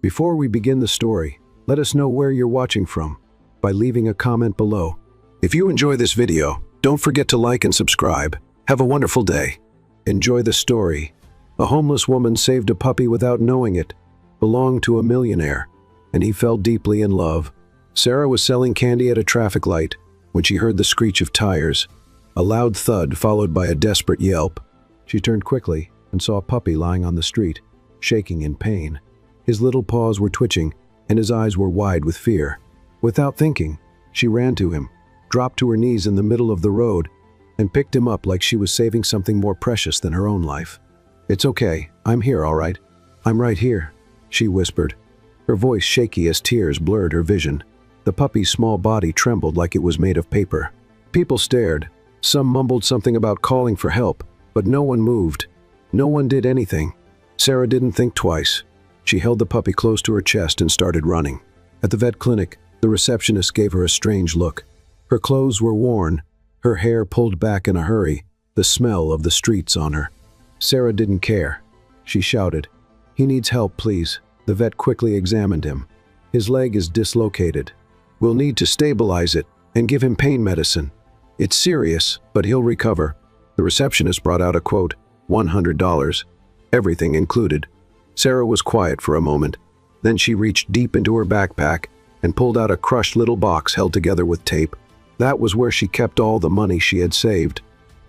Before we begin the story, let us know where you're watching from by leaving a comment below. If you enjoy this video, don't forget to like and subscribe. Have a wonderful day. Enjoy the story. A homeless woman saved a puppy without knowing it. Belonged to a millionaire, and he fell deeply in love. Sarah was selling candy at a traffic light when she heard the screech of tires, a loud thud followed by a desperate yelp. She turned quickly and saw a puppy lying on the street, shaking in pain. His little paws were twitching, and his eyes were wide with fear. Without thinking, she ran to him, dropped to her knees in the middle of the road, and picked him up like she was saving something more precious than her own life. "It's okay, I'm here, all right. I'm right here," she whispered, her voice shaky as tears blurred her vision. The puppy's small body trembled like it was made of paper. People stared. Some mumbled something about calling for help, but no one moved. No one did anything. Sarah didn't think twice. She held the puppy close to her chest and started running. At the vet clinic, the receptionist gave her a strange look. Her clothes were worn, her hair pulled back in a hurry, the smell of the streets on her. Sarah didn't care. She shouted, "He needs help, please." The vet quickly examined him. "His leg is dislocated. We'll need to stabilize it and give him pain medicine. It's serious, but he'll recover." The receptionist brought out a quote, $100, everything included. Sarah was quiet for a moment. Then she reached deep into her backpack and pulled out a crushed little box held together with tape. That was where she kept all the money she had saved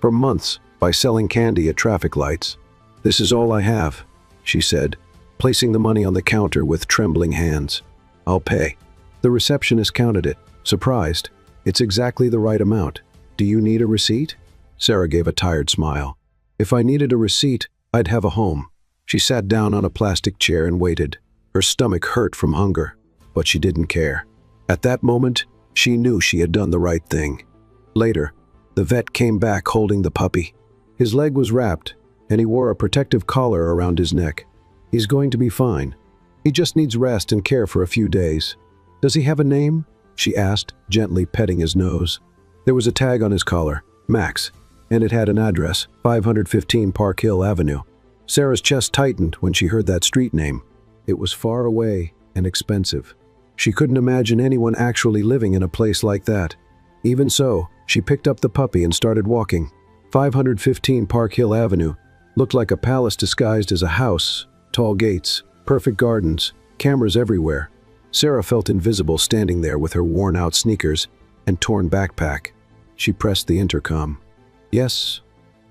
for months by selling candy at traffic lights. "This is all I have," she said, placing the money on the counter with trembling hands. "I'll pay." The receptionist counted it, surprised. "It's exactly the right amount. Do you need a receipt?" Sarah gave a tired smile. "If I needed a receipt, I'd have a home." She sat down on a plastic chair and waited. Her stomach hurt from hunger, but she didn't care. At that moment, she knew she had done the right thing. Later, the vet came back holding the puppy. His leg was wrapped, and he wore a protective collar around his neck. "He's going to be fine. He just needs rest and care for a few days." "Does he have a name?" she asked, gently petting his nose. There was a tag on his collar, Max, and it had an address, 515 Park Hill Avenue. Sarah's chest tightened when she heard that street name. It was far away and expensive. She couldn't imagine anyone actually living in a place like that. Even so, she picked up the puppy and started walking. 515 Park Hill Avenue looked like a palace disguised as a house, tall gates, perfect gardens, cameras everywhere. Sarah felt invisible standing there with her worn-out sneakers and torn backpack. She pressed the intercom. "Yes.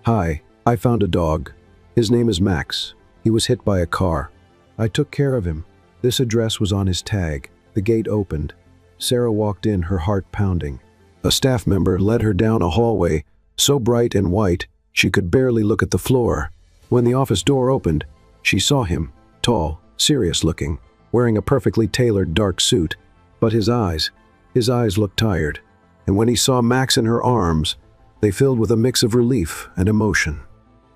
Hi, I found a dog. His name is Max. He was hit by a car. I took care of him." This address was on his tag. The gate opened. Sarah walked in, her heart pounding. A staff member led her down a hallway, so bright and white she could barely look at the floor. When the office door opened, she saw him, tall, serious-looking, wearing a perfectly tailored dark suit. But his eyes looked tired. And when he saw Max in her arms, they filled with a mix of relief and emotion.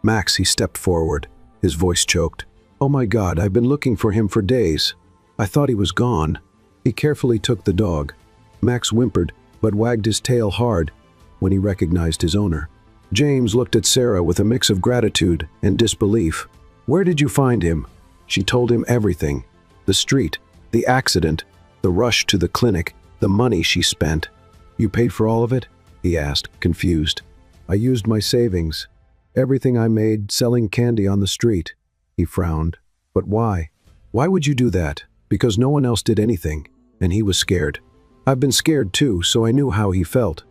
"Max," he stepped forward, his voice choked. "Oh my God, I've been looking for him for days. I thought he was gone." He carefully took the dog. Max whimpered, but wagged his tail hard when he recognized his owner. James looked at Sarah with a mix of gratitude and disbelief. "Where did you find him?" She told him everything. The street, the accident, the rush to the clinic, the money she spent. "You paid for all of it?" he asked, confused. "I used my savings. Everything I made selling candy on the street." He frowned. "But why? Why would you do that?" "Because no one else did anything, and he was scared. I've been scared too, so I knew how he felt."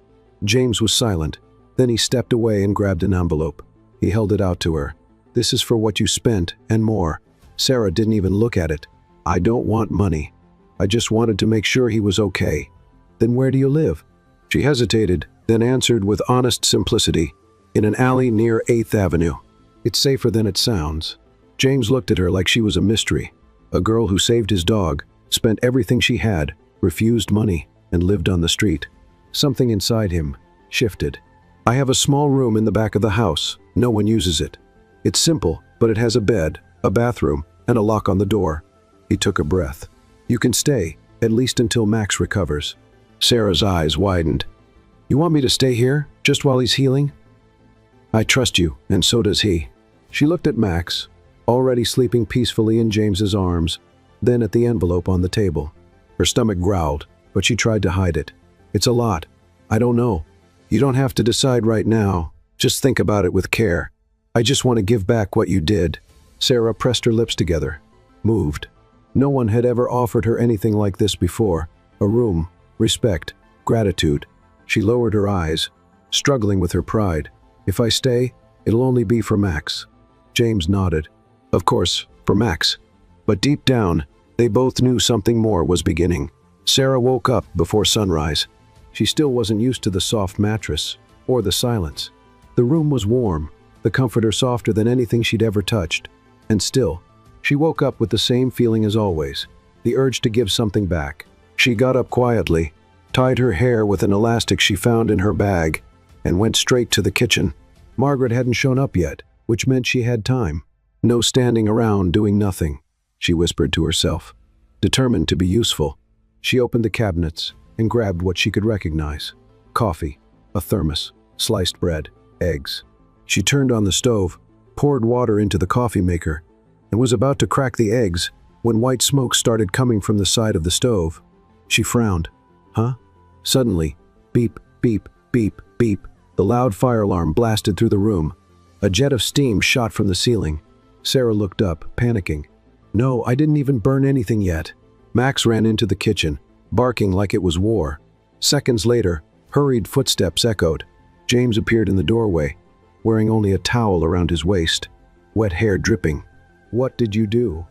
James was silent. Then he stepped away and grabbed an envelope. He held it out to her. "This is for what you spent, and more." Sarah didn't even look at it. "I don't want money. I just wanted to make sure he was okay." "Then where do you live?" She hesitated, then answered with honest simplicity, "In an alley near 8th Avenue. It's safer than it sounds." James looked at her like she was a mystery. A girl who saved his dog, spent everything she had, refused money, and lived on the street. Something inside him shifted. "I have a small room in the back of the house. No one uses it. It's simple, but it has a bed, a bathroom, and a lock on the door." He took a breath. "You can stay, at least until Max recovers." Sarah's eyes widened. "You want me to stay here, just while he's healing?" "I trust you, and so does he." She looked at Max, already sleeping peacefully in James's arms. then at the envelope on the table. Her stomach growled, but she tried to hide it. "It's a lot. I don't know. You don't have to decide right now. Just think about it with care. I just want to give back what you did." Sarah pressed her lips together, moved. No one had ever offered her anything like this before. A room, respect, gratitude. She lowered her eyes, struggling with her pride. "If I stay, it'll only be for Max." James nodded. Of course, for Max. But deep down, they both knew something more was beginning. Sarah woke up before sunrise. She still wasn't used to the soft mattress or the silence. The room was warm, the comforter softer than anything she'd ever touched. And still, she woke up with the same feeling as always, the urge to give something back. She got up quietly, tied her hair with an elastic she found in her bag, and went straight to the kitchen. Margaret hadn't shown up yet, which meant she had time. No standing around doing nothing, she whispered to herself. Determined to be useful, she opened the cabinets and grabbed what she could recognize. Coffee, a thermos, sliced bread, eggs. She turned on the stove, poured water into the coffee maker, and was about to crack the eggs when white smoke started coming from the side of the stove. She frowned. Huh? Suddenly, beep, beep, beep, beep, the loud fire alarm blasted through the room. A jet of steam shot from the ceiling. Sarah looked up, panicking. "No, I didn't even burn anything yet." Max ran into the kitchen, barking like it was war. Seconds later, hurried footsteps echoed. James appeared in the doorway, wearing only a towel around his waist, wet hair dripping. "What did you do?"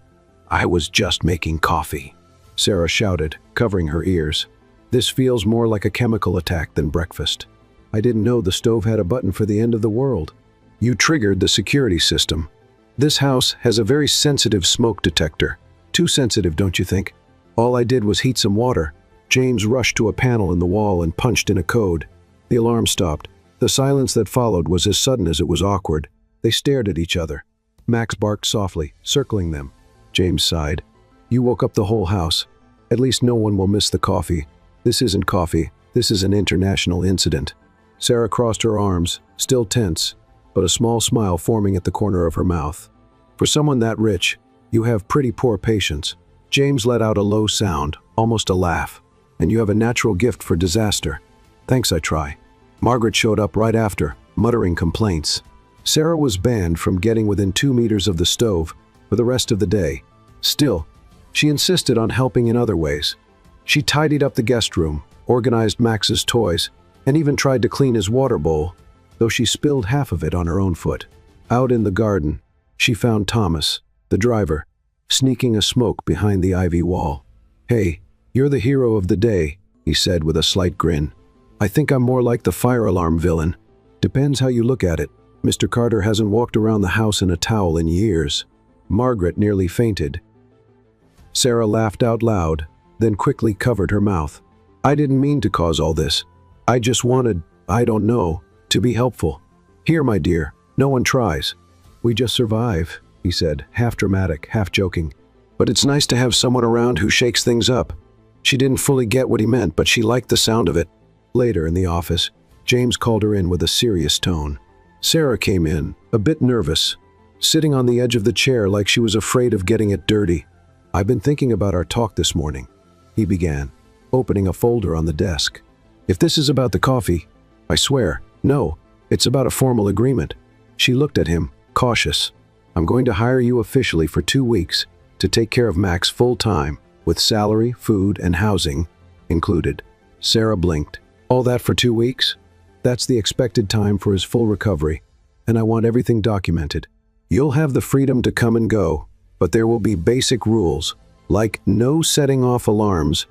"I was just making coffee," Sarah shouted, covering her ears. "This feels more like a chemical attack than breakfast. I didn't know the stove had a button for the end of the world." "You triggered the security system. This house has a very sensitive smoke detector. Too sensitive, don't you think? All I did was heat some water." James rushed to a panel in the wall and punched in a code. The alarm stopped. The silence that followed was as sudden as it was awkward. They stared at each other. Max barked softly, circling them. James sighed. "You woke up the whole house. At least no one will miss the coffee. This isn't coffee. This is an international incident." Sarah crossed her arms, still tense, but a small smile forming at the corner of her mouth. "For someone that rich, you have pretty poor patience." James let out a low sound, almost a laugh. "And you have a natural gift for disaster." "Thanks, I try." Margaret showed up right after, muttering complaints. Sarah was banned from getting within 2 meters of the stove for the rest of the day. Still, she insisted on helping in other ways. She tidied up the guest room, organized Max's toys, and even tried to clean his water bowl, though she spilled half of it on her own foot. Out in the garden, she found Thomas, the driver, sneaking a smoke behind the ivy wall. "Hey, you're the hero of the day," he said with a slight grin. "I think I'm more like the fire alarm villain. Depends how you look at it. Mr. Carter hasn't walked around the house in a towel in years." Margaret nearly fainted. Sarah laughed out loud, then quickly covered her mouth. "I didn't mean to cause all this. I just wanted, I don't know, to be helpful. Here, my dear, no one tries. We just survive," he said, half dramatic, half joking. "But it's nice to have someone around who shakes things up." She didn't fully get what he meant, but she liked the sound of it. Later in the office, James called her in with a serious tone. Sarah came in, a bit nervous, sitting on the edge of the chair like she was afraid of getting it dirty. "I've been thinking about our talk this morning," he began, opening a folder on the desk. "If this is about the coffee, I swear, no, it's about a formal agreement." She looked at him, cautious. "I'm going to hire you officially for 2 weeks to take care of Max full-time, with salary, food, and housing included." Sarah blinked. "All that for 2 weeks? That's the expected time for his full recovery, and I want everything documented. You'll have the freedom to come and go, but there will be basic rules, like no setting off alarms,"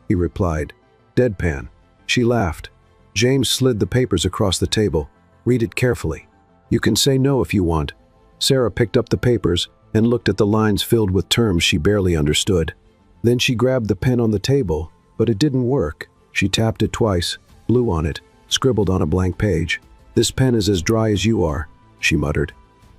he replied, deadpan. She laughed. James slid the papers across the table. "Read it carefully. You can say no if you want." Sarah picked up the papers and looked at the lines filled with terms she barely understood. Then she grabbed the pen on the table, but it didn't work. She tapped it twice, blew on it, scribbled on a blank page. "This pen is as dry as you are," she muttered.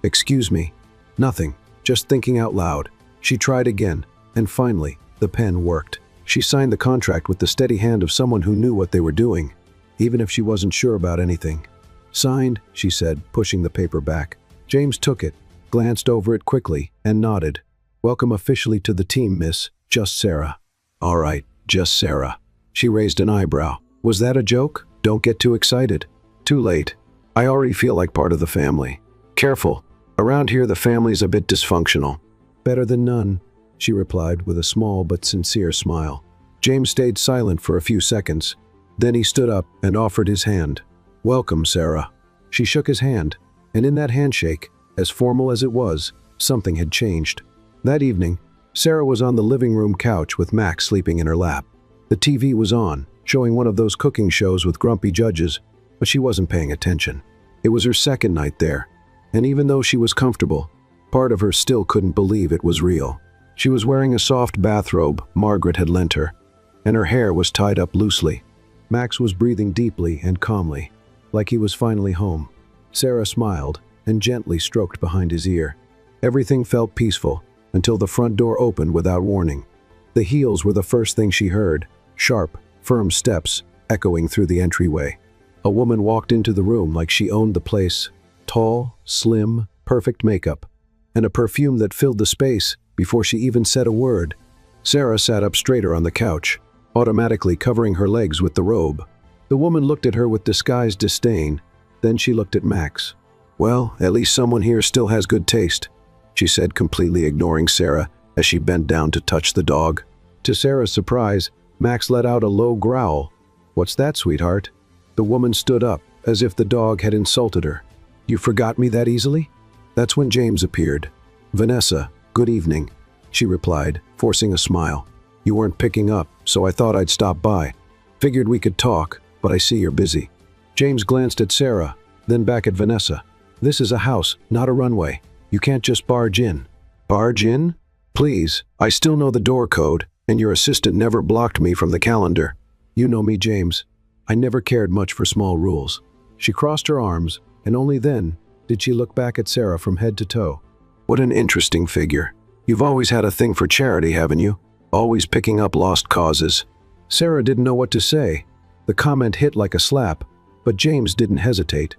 "Excuse me." "Nothing, just thinking out loud." She tried again, and finally, the pen worked. She signed the contract with the steady hand of someone who knew what they were doing, even if she wasn't sure about anything. "Signed," she said, pushing the paper back. James took it, glanced over it quickly, and nodded. "Welcome officially to the team, miss. Just Sarah. All right, just Sarah. She raised an eyebrow. Was that a joke? Don't get too excited. Too late. I already feel like part of the family. Careful. Around here the family's a bit dysfunctional. Better than none, she replied with a small but sincere smile. James stayed silent for a few seconds. Then he stood up and offered his hand. Welcome, Sarah. She shook his hand, and in that handshake, as formal as it was, something had changed. That evening, Sarah was on the living room couch with Max sleeping in her lap. The TV was on, showing one of those cooking shows with grumpy judges, but she wasn't paying attention. It was her second night there, and even though she was comfortable, part of her still couldn't believe it was real. She was wearing a soft bathrobe Margaret had lent her, and her hair was tied up loosely. Max was breathing deeply and calmly, like he was finally home. Sarah smiled and gently stroked behind his ear. Everything felt peaceful until the front door opened without warning. The heels were the first thing she heard, sharp, firm steps echoing through the entryway. A woman walked into the room like she owned the place, tall, slim, perfect makeup, and a perfume that filled the space before she even said a word. Sarah sat up straighter on the couch, automatically covering her legs with the robe. The woman looked at her with disguised disdain, then she looked at Max. Well, at least someone here still has good taste, she said, completely ignoring Sarah as she bent down to touch the dog. To Sarah's surprise, Max let out a low growl. What's that, sweetheart? The woman stood up, as if the dog had insulted her. You forgot me that easily? That's when James appeared. Vanessa, good evening, she replied, forcing a smile. You weren't picking up, so I thought I'd stop by. Figured we could talk, but I see you're busy. James glanced at Sarah, then back at Vanessa. This is a house, not a runway. You can't just barge in. Barge in? Please, I still know the door code, and your assistant never blocked me from the calendar. You know me, James. I never cared much for small rules. She crossed her arms, and only then did she look back at Sarah from head to toe. What an interesting figure. You've always had a thing for charity, haven't you? Always picking up lost causes. Sarah didn't know what to say. The comment hit like a slap, but James didn't hesitate.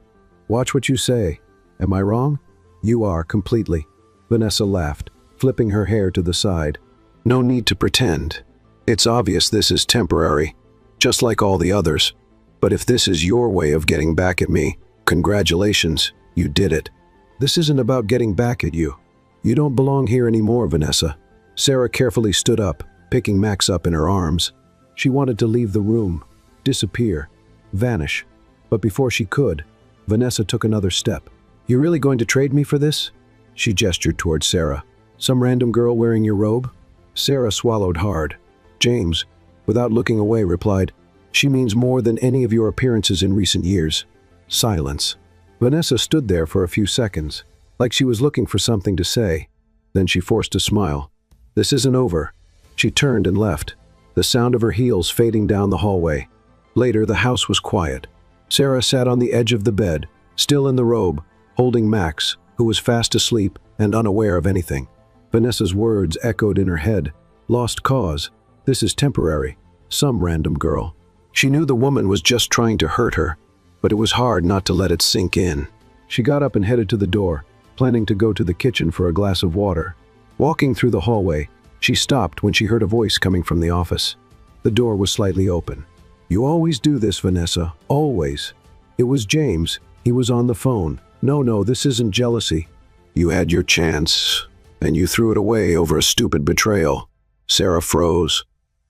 Watch what you say. Am I wrong? You are, completely. Vanessa laughed, flipping her hair to the side. No need to pretend. It's obvious this is temporary, just like all the others. But if this is your way of getting back at me, congratulations, you did it. This isn't about getting back at you. You don't belong here anymore, Vanessa. Sarah carefully stood up, picking Max up in her arms. She wanted to leave the room, disappear, vanish. But before she could, Vanessa took another step. You really going to trade me for this? She gestured towards Sarah. Some random girl wearing your robe? Sarah swallowed hard. James, without looking away, replied, She means more than any of your appearances in recent years. Silence. Vanessa stood there for a few seconds, like she was looking for something to say. Then she forced a smile. This isn't over. She turned and left, the sound of her heels fading down the hallway. Later, the house was quiet. Sarah sat on the edge of the bed, still in the robe, holding Max, who was fast asleep and unaware of anything. Vanessa's words echoed in her head. Lost cause. This is temporary. Some random girl. She knew the woman was just trying to hurt her, but it was hard not to let it sink in. She got up and headed to the door, planning to go to the kitchen for a glass of water. Walking through the hallway, she stopped when she heard a voice coming from the office. The door was slightly open. You always do this, Vanessa. Always. It was James. He was on the phone. No, this isn't jealousy. You had your chance, and you threw it away over a stupid betrayal. Sarah froze.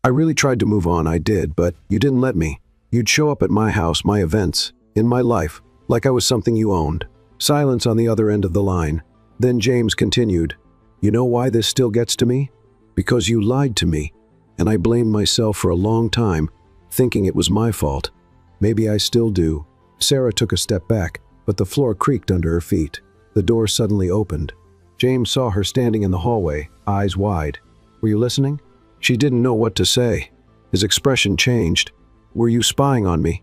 I really tried to move on, I did, but you didn't let me. You'd show up at my house, my events, in my life, like I was something you owned. Silence on the other end of the line. Then James continued, You know why this still gets to me? Because you lied to me, and I blamed myself for a long time, thinking it was my fault. Maybe I still do. Sarah took a step back, but the floor creaked under her feet. The door suddenly opened. James saw her standing in the hallway, eyes wide. Were you listening? She didn't know what to say. His expression changed. Were you spying on me?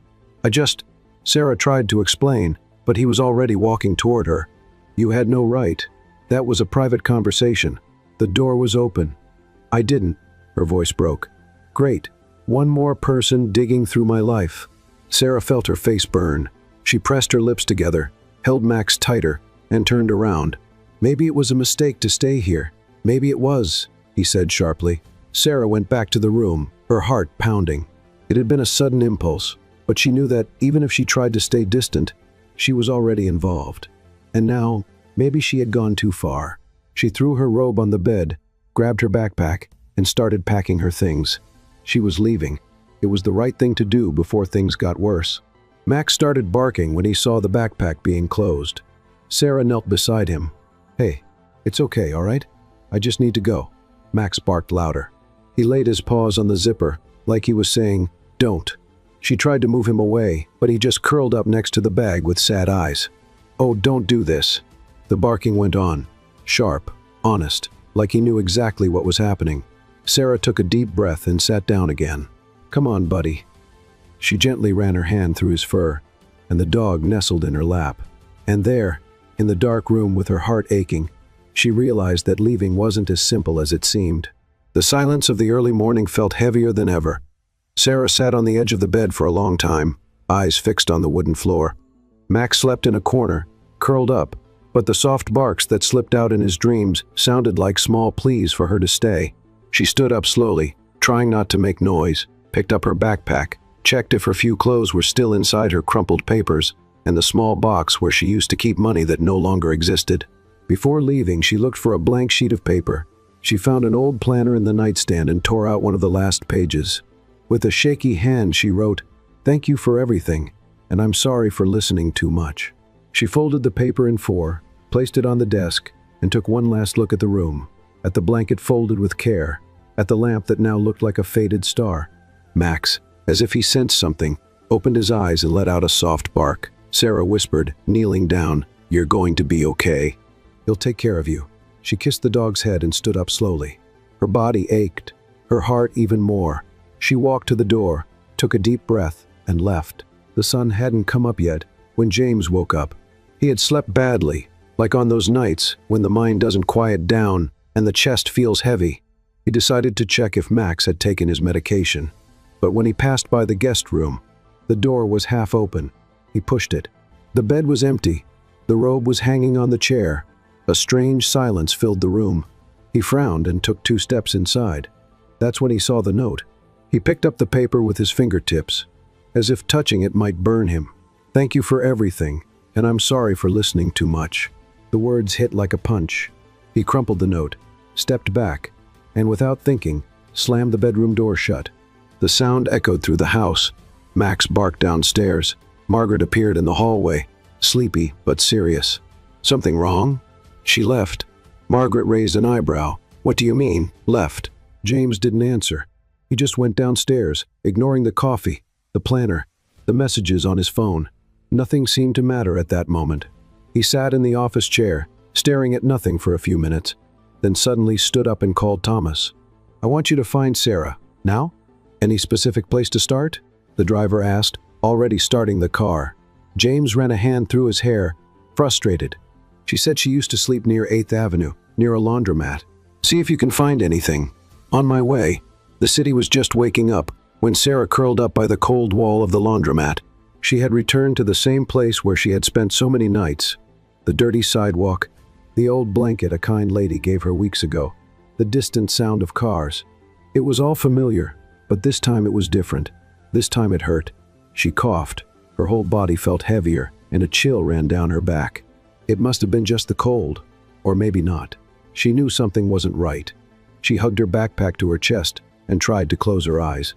Sarah tried to explain, but he was already walking toward her. You had no right. That was a private conversation. The door was open. I didn't. Her voice broke. Great. One more person digging through my life. Sarah felt her face burn. She pressed her lips together, held Max tighter, and turned around. Maybe it was a mistake to stay here. Maybe it was, he said sharply. Sarah went back to the room, her heart pounding. It had been a sudden impulse, but she knew that even if she tried to stay distant, she was already involved. And now, maybe she had gone too far. She threw her robe on the bed, grabbed her backpack, and started packing her things. She was leaving. It was the right thing to do before things got worse. Max started barking when he saw the backpack being closed. Sarah knelt beside him. "Hey, it's okay, all right? I just need to go." Max barked louder. He laid his paws on the zipper, like he was saying, "Don't." She tried to move him away, but he just curled up next to the bag with sad eyes. "Oh, don't do this." The barking went on, sharp, honest, like he knew exactly what was happening. Sarah took a deep breath and sat down again. "Come on, buddy." She gently ran her hand through his fur, and the dog nestled in her lap. And there, in the dark room with her heart aching, she realized that leaving wasn't as simple as it seemed. The silence of the early morning felt heavier than ever. Sarah sat on the edge of the bed for a long time, eyes fixed on the wooden floor. Max slept in a corner, curled up, but the soft barks that slipped out in his dreams sounded like small pleas for her to stay. She stood up slowly, trying not to make noise, picked up her backpack, checked if her few clothes were still inside her crumpled papers, and the small box where she used to keep money that no longer existed. Before leaving, she looked for a blank sheet of paper. She found an old planner in the nightstand and tore out one of the last pages. With a shaky hand, she wrote, "Thank you for everything, and I'm sorry for listening too much." She folded the paper in four, placed it on the desk, and took one last look at the room, at the blanket folded with care, at the lamp that now looked like a faded star. Max, as if he sensed something, opened his eyes and let out a soft bark. Sarah whispered, kneeling down, "You're going to be okay. He'll take care of you." She kissed the dog's head and stood up slowly. Her body ached, her heart even more. She walked to the door, took a deep breath, and left. The sun hadn't come up yet when James woke up. He had slept badly, like on those nights when the mind doesn't quiet down and the chest feels heavy. He decided to check if Max had taken his medication. But when he passed by the guest room, the door was half open. He pushed it. The bed was empty. The robe was hanging on the chair. A strange silence filled the room. He frowned and took 2 steps inside. That's when he saw the note. He picked up the paper with his fingertips, as if touching it might burn him. "Thank you for everything, and I'm sorry for listening too much." The words hit like a punch. He crumpled the note, stepped back, and without thinking, slammed the bedroom door shut. The sound echoed through the house. Max barked downstairs. Margaret appeared in the hallway, sleepy but serious. "Something wrong?" She left. Margaret raised an eyebrow. "What do you mean, left?" James didn't answer. He just went downstairs, ignoring the coffee, the planner, the messages on his phone. Nothing seemed to matter at that moment. He sat in the office chair, staring at nothing for a few minutes, then suddenly stood up and called Thomas. "I want you to find Sarah. Now? Any specific place to start?" the driver asked, already starting the car. James ran a hand through his hair, frustrated. "She said she used to sleep near 8th Avenue, near a laundromat. See if you can find anything." On my way, the city was just waking up when Sarah curled up by the cold wall of the laundromat. She had returned to the same place where she had spent so many nights. The dirty sidewalk, the old blanket a kind lady gave her weeks ago, the distant sound of cars. It was all familiar, but this time it was different. This time it hurt. She coughed. Her whole body felt heavier, and a chill ran down her back. It must have been just the cold, or maybe not. She knew something wasn't right. She hugged her backpack to her chest and tried to close her eyes.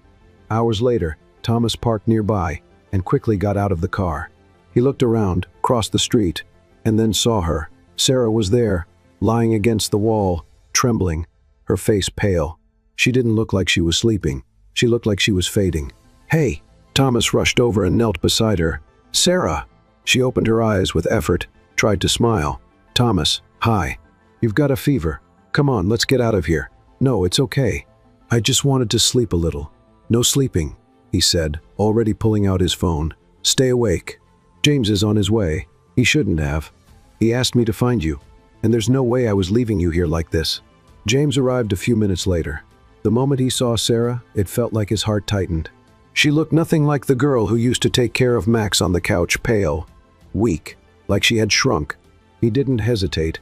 Hours later, Thomas parked nearby and quickly got out of the car. He looked around, crossed the street, and then saw her. Sarah was there, lying against the wall, trembling, her face pale. She didn't look like she was sleeping. She looked like she was fading. "Hey!" Thomas rushed over and knelt beside her. "Sarah!" She opened her eyes with effort, tried to smile. "Thomas, hi. You've got a fever. Come on, let's get out of here." "No, it's okay. I just wanted to sleep a little." "No sleeping," he said, already pulling out his phone. "Stay awake. James is on his way. He shouldn't have. He asked me to find you, and there's no way I was leaving you here like this." James arrived a few minutes later. The moment he saw Sarah, it felt like his heart tightened. She looked nothing like the girl who used to take care of Max on the couch, pale, weak, like she had shrunk. He didn't hesitate.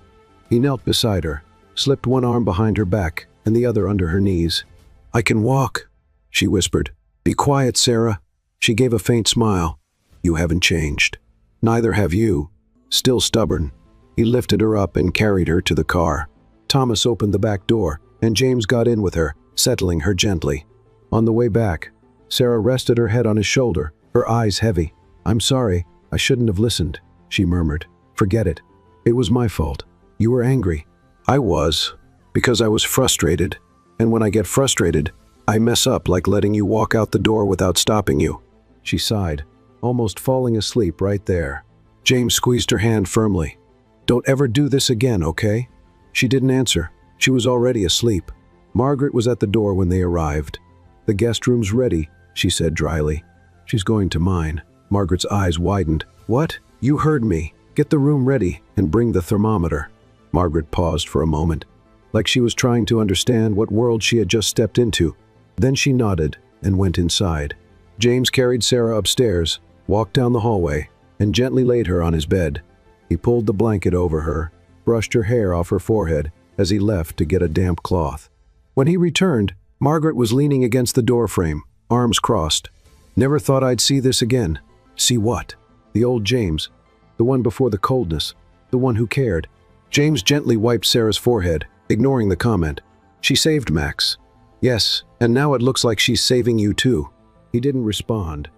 He knelt beside her, slipped one arm behind her back and the other under her knees. I can walk, she whispered. Be quiet, Sarah. She gave a faint smile. You haven't changed. Neither have you. Still stubborn. He lifted her up and carried her to the car. Thomas opened the back door, and James got in with her, settling her gently. On the way back, Sarah rested her head on his shoulder, her eyes heavy. I'm sorry, I shouldn't have listened, she murmured. Forget it. It was my fault. You were angry. I was, because I was frustrated. And when I get frustrated, I mess up like letting you walk out the door without stopping you. She sighed, almost falling asleep right there. James squeezed her hand firmly. Don't ever do this again, okay? She didn't answer. She was already asleep. Margaret was at the door when they arrived. The guest room's ready, she said dryly. She's going to mine. Margaret's eyes widened. What? You heard me. Get the room ready and bring the thermometer. Margaret paused for a moment, like she was trying to understand what world she had just stepped into. Then she nodded and went inside. James carried Sarah upstairs, walked down the hallway, and gently laid her on his bed. He pulled the blanket over her, brushed her hair off her forehead as he left to get a damp cloth. When he returned, Margaret was leaning against the doorframe, arms crossed. Never thought I'd see this again. See what? The old James. The one before the coldness. The one who cared. James gently wiped Sarah's forehead, ignoring the comment. She saved Max. Yes, and now it looks like she's saving you too. He didn't respond.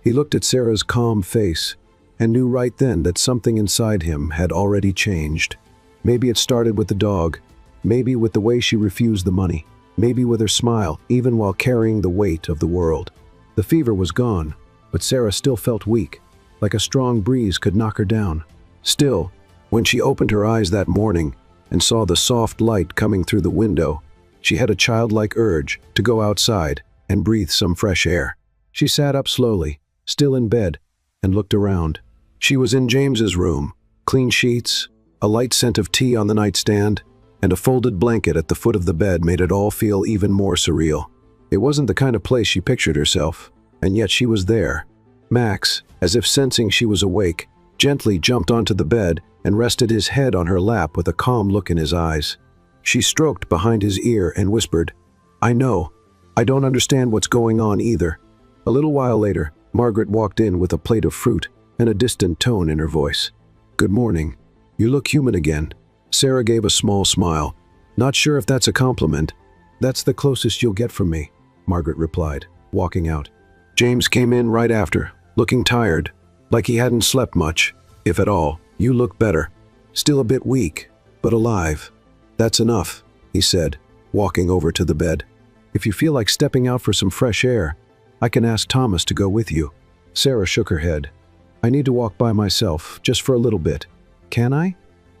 He looked at Sarah's calm face and knew right then that something inside him had already changed. Maybe it started with the dog. Maybe with the way she refused the money. Maybe with her smile, even while carrying the weight of the world. The fever was gone, but Sarah still felt weak, like a strong breeze could knock her down. Still, when she opened her eyes that morning and saw the soft light coming through the window, she had a childlike urge to go outside and breathe some fresh air. She sat up slowly, still in bed, and looked around. She was in James's room, clean sheets, a light scent of tea on the nightstand, and a folded blanket at the foot of the bed made it all feel even more surreal. It wasn't the kind of place she pictured herself, and yet she was there. Max, as if sensing she was awake, gently jumped onto the bed and rested his head on her lap with a calm look in his eyes. She stroked behind his ear and whispered, I know. I don't understand what's going on either. A little while later, Margaret walked in with a plate of fruit and a distant tone in her voice. Good morning. You look human again. Sarah gave a small smile. Not sure if that's a compliment. That's the closest you'll get from me, Margaret replied, walking out. James came in right after, looking tired, like he hadn't slept much, if at all. You look better. Still a bit weak, but alive. That's enough, he said, walking over to the bed. If you feel like stepping out for some fresh air, I can ask Thomas to go with you. Sarah shook her head. I need to walk by myself, just for a little bit. Can I?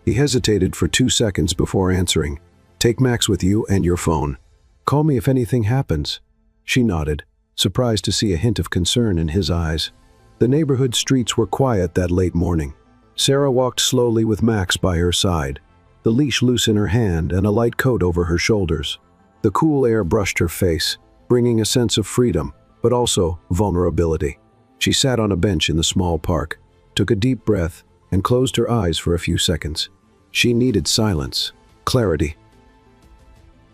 He hesitated for 2 seconds before answering. Take Max with you and your phone. Call me if anything happens. She nodded, surprised to see a hint of concern in his eyes. The neighborhood streets were quiet that late morning. Sarah walked slowly with Max by her side, the leash loose in her hand and a light coat over her shoulders. The cool air brushed her face, bringing a sense of freedom, but also vulnerability. She sat on a bench in the small park, took a deep breath, and closed her eyes for a few seconds. She needed silence, clarity.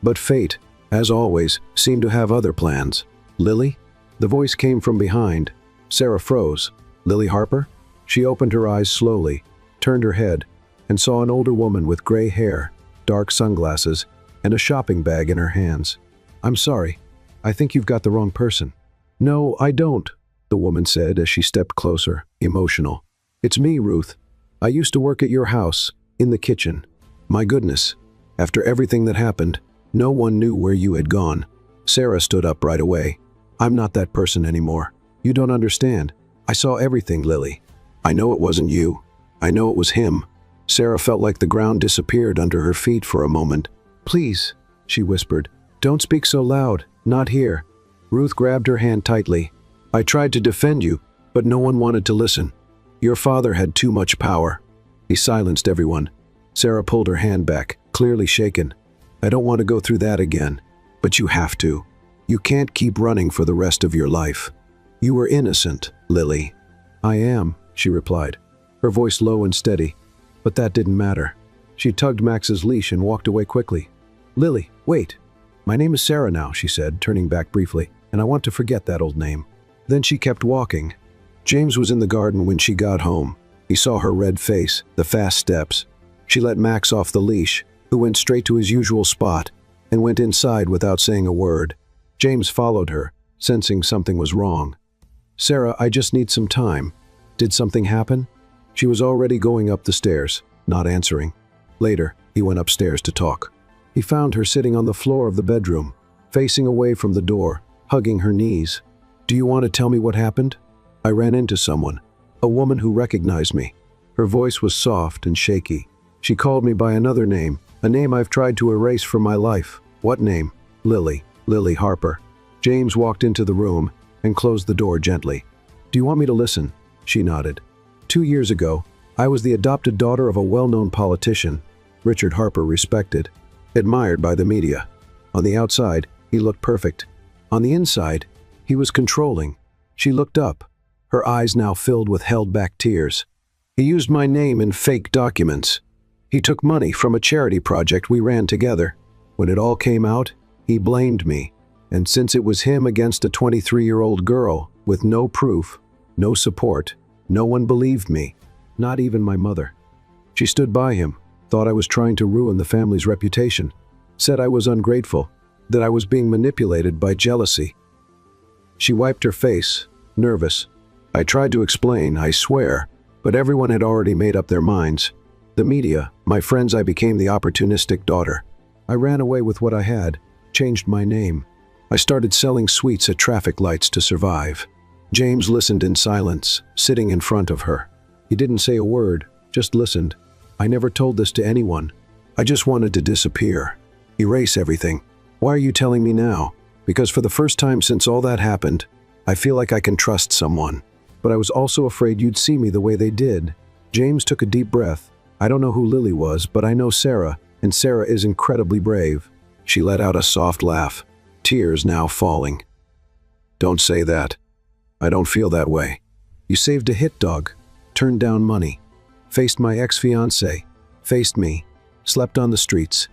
But fate, as always, seemed to have other plans. Lily? The voice came from behind. Sarah froze. Lily Harper? She opened her eyes slowly, turned her head, and saw an older woman with gray hair, dark sunglasses, and a shopping bag in her hands. I'm sorry. I think you've got the wrong person. No, I don't, the woman said as she stepped closer, emotional. It's me, Ruth. I used to work at your house, in the kitchen. My goodness, after everything that happened, no one knew where you had gone. Sarah stood up right away. I'm not that person anymore. You don't understand. I saw everything, Lily. I know it wasn't you. I know it was him. Sarah felt like the ground disappeared under her feet for a moment. Please, she whispered. Don't speak so loud. Not here. Ruth grabbed her hand tightly. I tried to defend you, but no one wanted to listen. Your father had too much power. He silenced everyone. Sarah pulled her hand back, clearly shaken. I don't want to go through that again, but you have to. You can't keep running for the rest of your life. You were innocent, Lily. I am, she replied, her voice low and steady. But that didn't matter. She tugged Max's leash and walked away quickly. Lily, wait. "My name is Sarah now," she said, turning back briefly, "and I want to forget that old name." Then she kept walking. James was in the garden when she got home. He saw her red face, the fast steps. She let Max off the leash, who went straight to his usual spot, and went inside without saying a word. James followed her, sensing something was wrong. "Sarah, I just need some time. Did something happen?" She was already going up the stairs, not answering. Later, he went upstairs to talk. He found her sitting on the floor of the bedroom, facing away from the door, hugging her knees. "Do you want to tell me what happened?" "I ran into someone, a woman who recognized me." Her voice was soft and shaky. "She called me by another name, a name I've tried to erase from my life." "What name?" "Lily. Lily Harper." James walked into the room and closed the door gently. "Do you want me to listen?" She nodded. 2 years ago, I was the adopted daughter of a well-known politician, Richard Harper, respected, admired by the media. On the outside, he looked perfect. On the inside, he was controlling. She looked up, her eyes now filled with held-back tears. "He used my name in fake documents. He took money from a charity project we ran together. When it all came out, he blamed me. And since it was him against a 23-year-old girl with no proof, no support, no one believed me, not even my mother. She stood by him, thought I was trying to ruin the family's reputation, said I was ungrateful, that I was being manipulated by jealousy." She wiped her face, nervous. "I tried to explain, I swear, but everyone had already made up their minds. The media, my friends, I became the opportunistic daughter. I ran away with what I had, changed my name. I started selling sweets at traffic lights to survive." James listened in silence, sitting in front of her. He didn't say a word, just listened. "I never told this to anyone. I just wanted to disappear. Erase everything. Why are you telling me now? Because for the first time since all that happened, I feel like I can trust someone. But I was also afraid you'd see me the way they did." James took a deep breath. "I don't know who Lily was, but I know Sarah, and Sarah is incredibly brave." She let out a soft laugh, tears now falling. "Don't say that. I don't feel that way. You saved a hit dog, turned down money, faced my ex-fiancé, faced me, slept on the streets,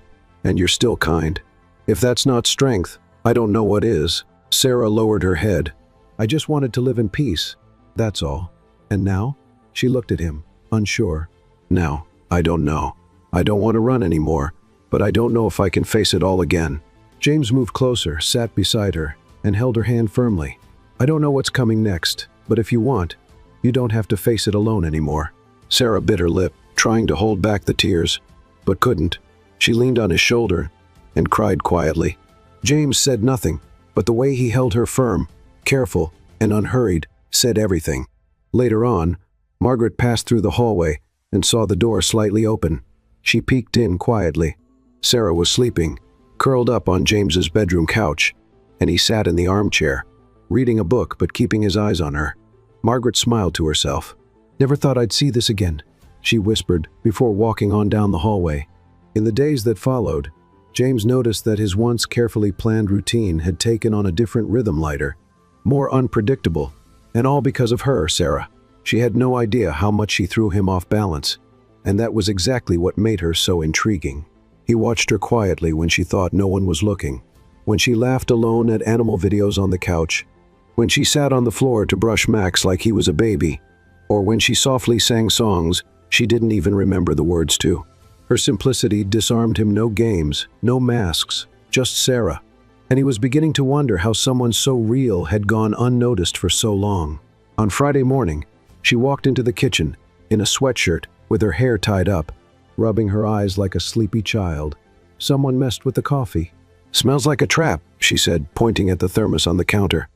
and you're still kind. If that's not strength, I don't know what is." Sarah lowered her head. "I just wanted to live in peace. That's all. And now?" She looked at him, unsure. "Now, I don't know. I don't want to run anymore, but I don't know if I can face it all again." James moved closer, sat beside her, and held her hand firmly. "I don't know what's coming next, but if you want, you don't have to face it alone anymore." Sarah bit her lip, trying to hold back the tears, but couldn't. She leaned on his shoulder and cried quietly. James said nothing, but the way he held her firm, careful, and unhurried said everything. Later on, Margaret passed through the hallway and saw the door slightly open. She peeked in quietly. Sarah was sleeping, curled up on James's bedroom couch, and he sat in the armchair, reading a book but keeping his eyes on her. Margaret smiled to herself. "Never thought I'd see this again," she whispered before walking on down the hallway. In the days that followed, James noticed that his once carefully planned routine had taken on a different rhythm, lighter, more unpredictable, and all because of her, Sarah. She had no idea how much she threw him off balance, and that was exactly what made her so intriguing. He watched her quietly when she thought no one was looking, when she laughed alone at animal videos on the couch, when she sat on the floor to brush Max like he was a baby, or when she softly sang songs she didn't even remember the words to. Her simplicity disarmed him. No games, no masks, just Sarah. And he was beginning to wonder how someone so real had gone unnoticed for so long. On Friday morning, she walked into the kitchen, in a sweatshirt, with her hair tied up, rubbing her eyes like a sleepy child. Someone messed with the coffee. "Smells like a trap," she said, pointing at the thermos on the counter.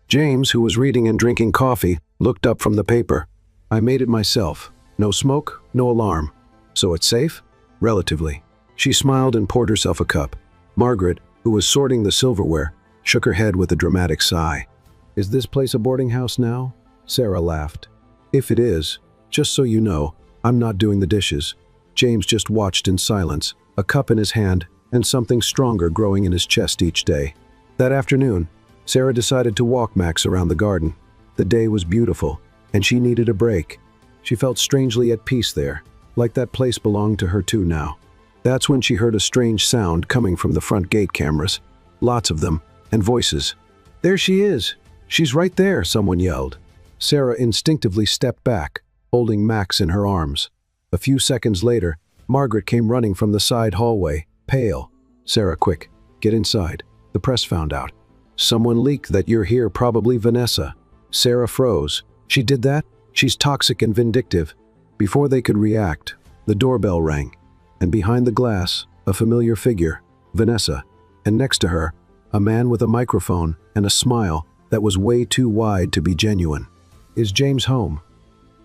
James, who was reading and drinking coffee, looked up from the paper. "I made it myself. No smoke, no alarm. So it's safe?" "Relatively." She smiled and poured herself a cup. Margaret, who was sorting the silverware, shook her head with a dramatic sigh. "Is this place a boarding house now?" Sarah laughed. "If it is, just so you know, I'm not doing the dishes." James just watched in silence, a cup in his hand and something stronger growing in his chest each day. That afternoon, Sarah decided to walk Max around the garden. The day was beautiful, and she needed a break. She felt strangely at peace there, like that place belonged to her too now. That's when she heard a strange sound coming from the front gate cameras. lots of them, and voices. "There she is! She's right there!" someone yelled. Sarah instinctively stepped back, holding Max in her arms. A few seconds later, Margaret came running from the side hallway, pale. "Sarah, quick, get inside. The press found out. Someone leaked that you're here, probably Vanessa." Sarah froze. "She did that? She's toxic and vindictive." Before they could react, the doorbell rang, and behind the glass, a familiar figure, Vanessa, and next to her, a man with a microphone and a smile that was way too wide to be genuine. "Is James home?"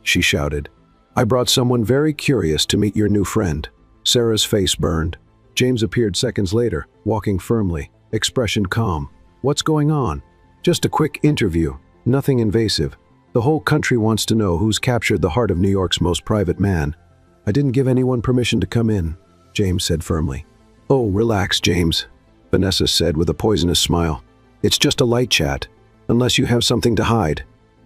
she shouted. "I brought someone very curious to meet your new friend." Sarah's face burned. James appeared seconds later, walking firmly, expression calm. "What's going on?" "Just a quick interview, nothing invasive. The whole country wants to know who's captured the heart of New York's most private man." "I didn't give anyone permission to come in," James said firmly. "Oh, relax, James," Vanessa said with a poisonous smile. "It's just a light chat, unless you have something to hide."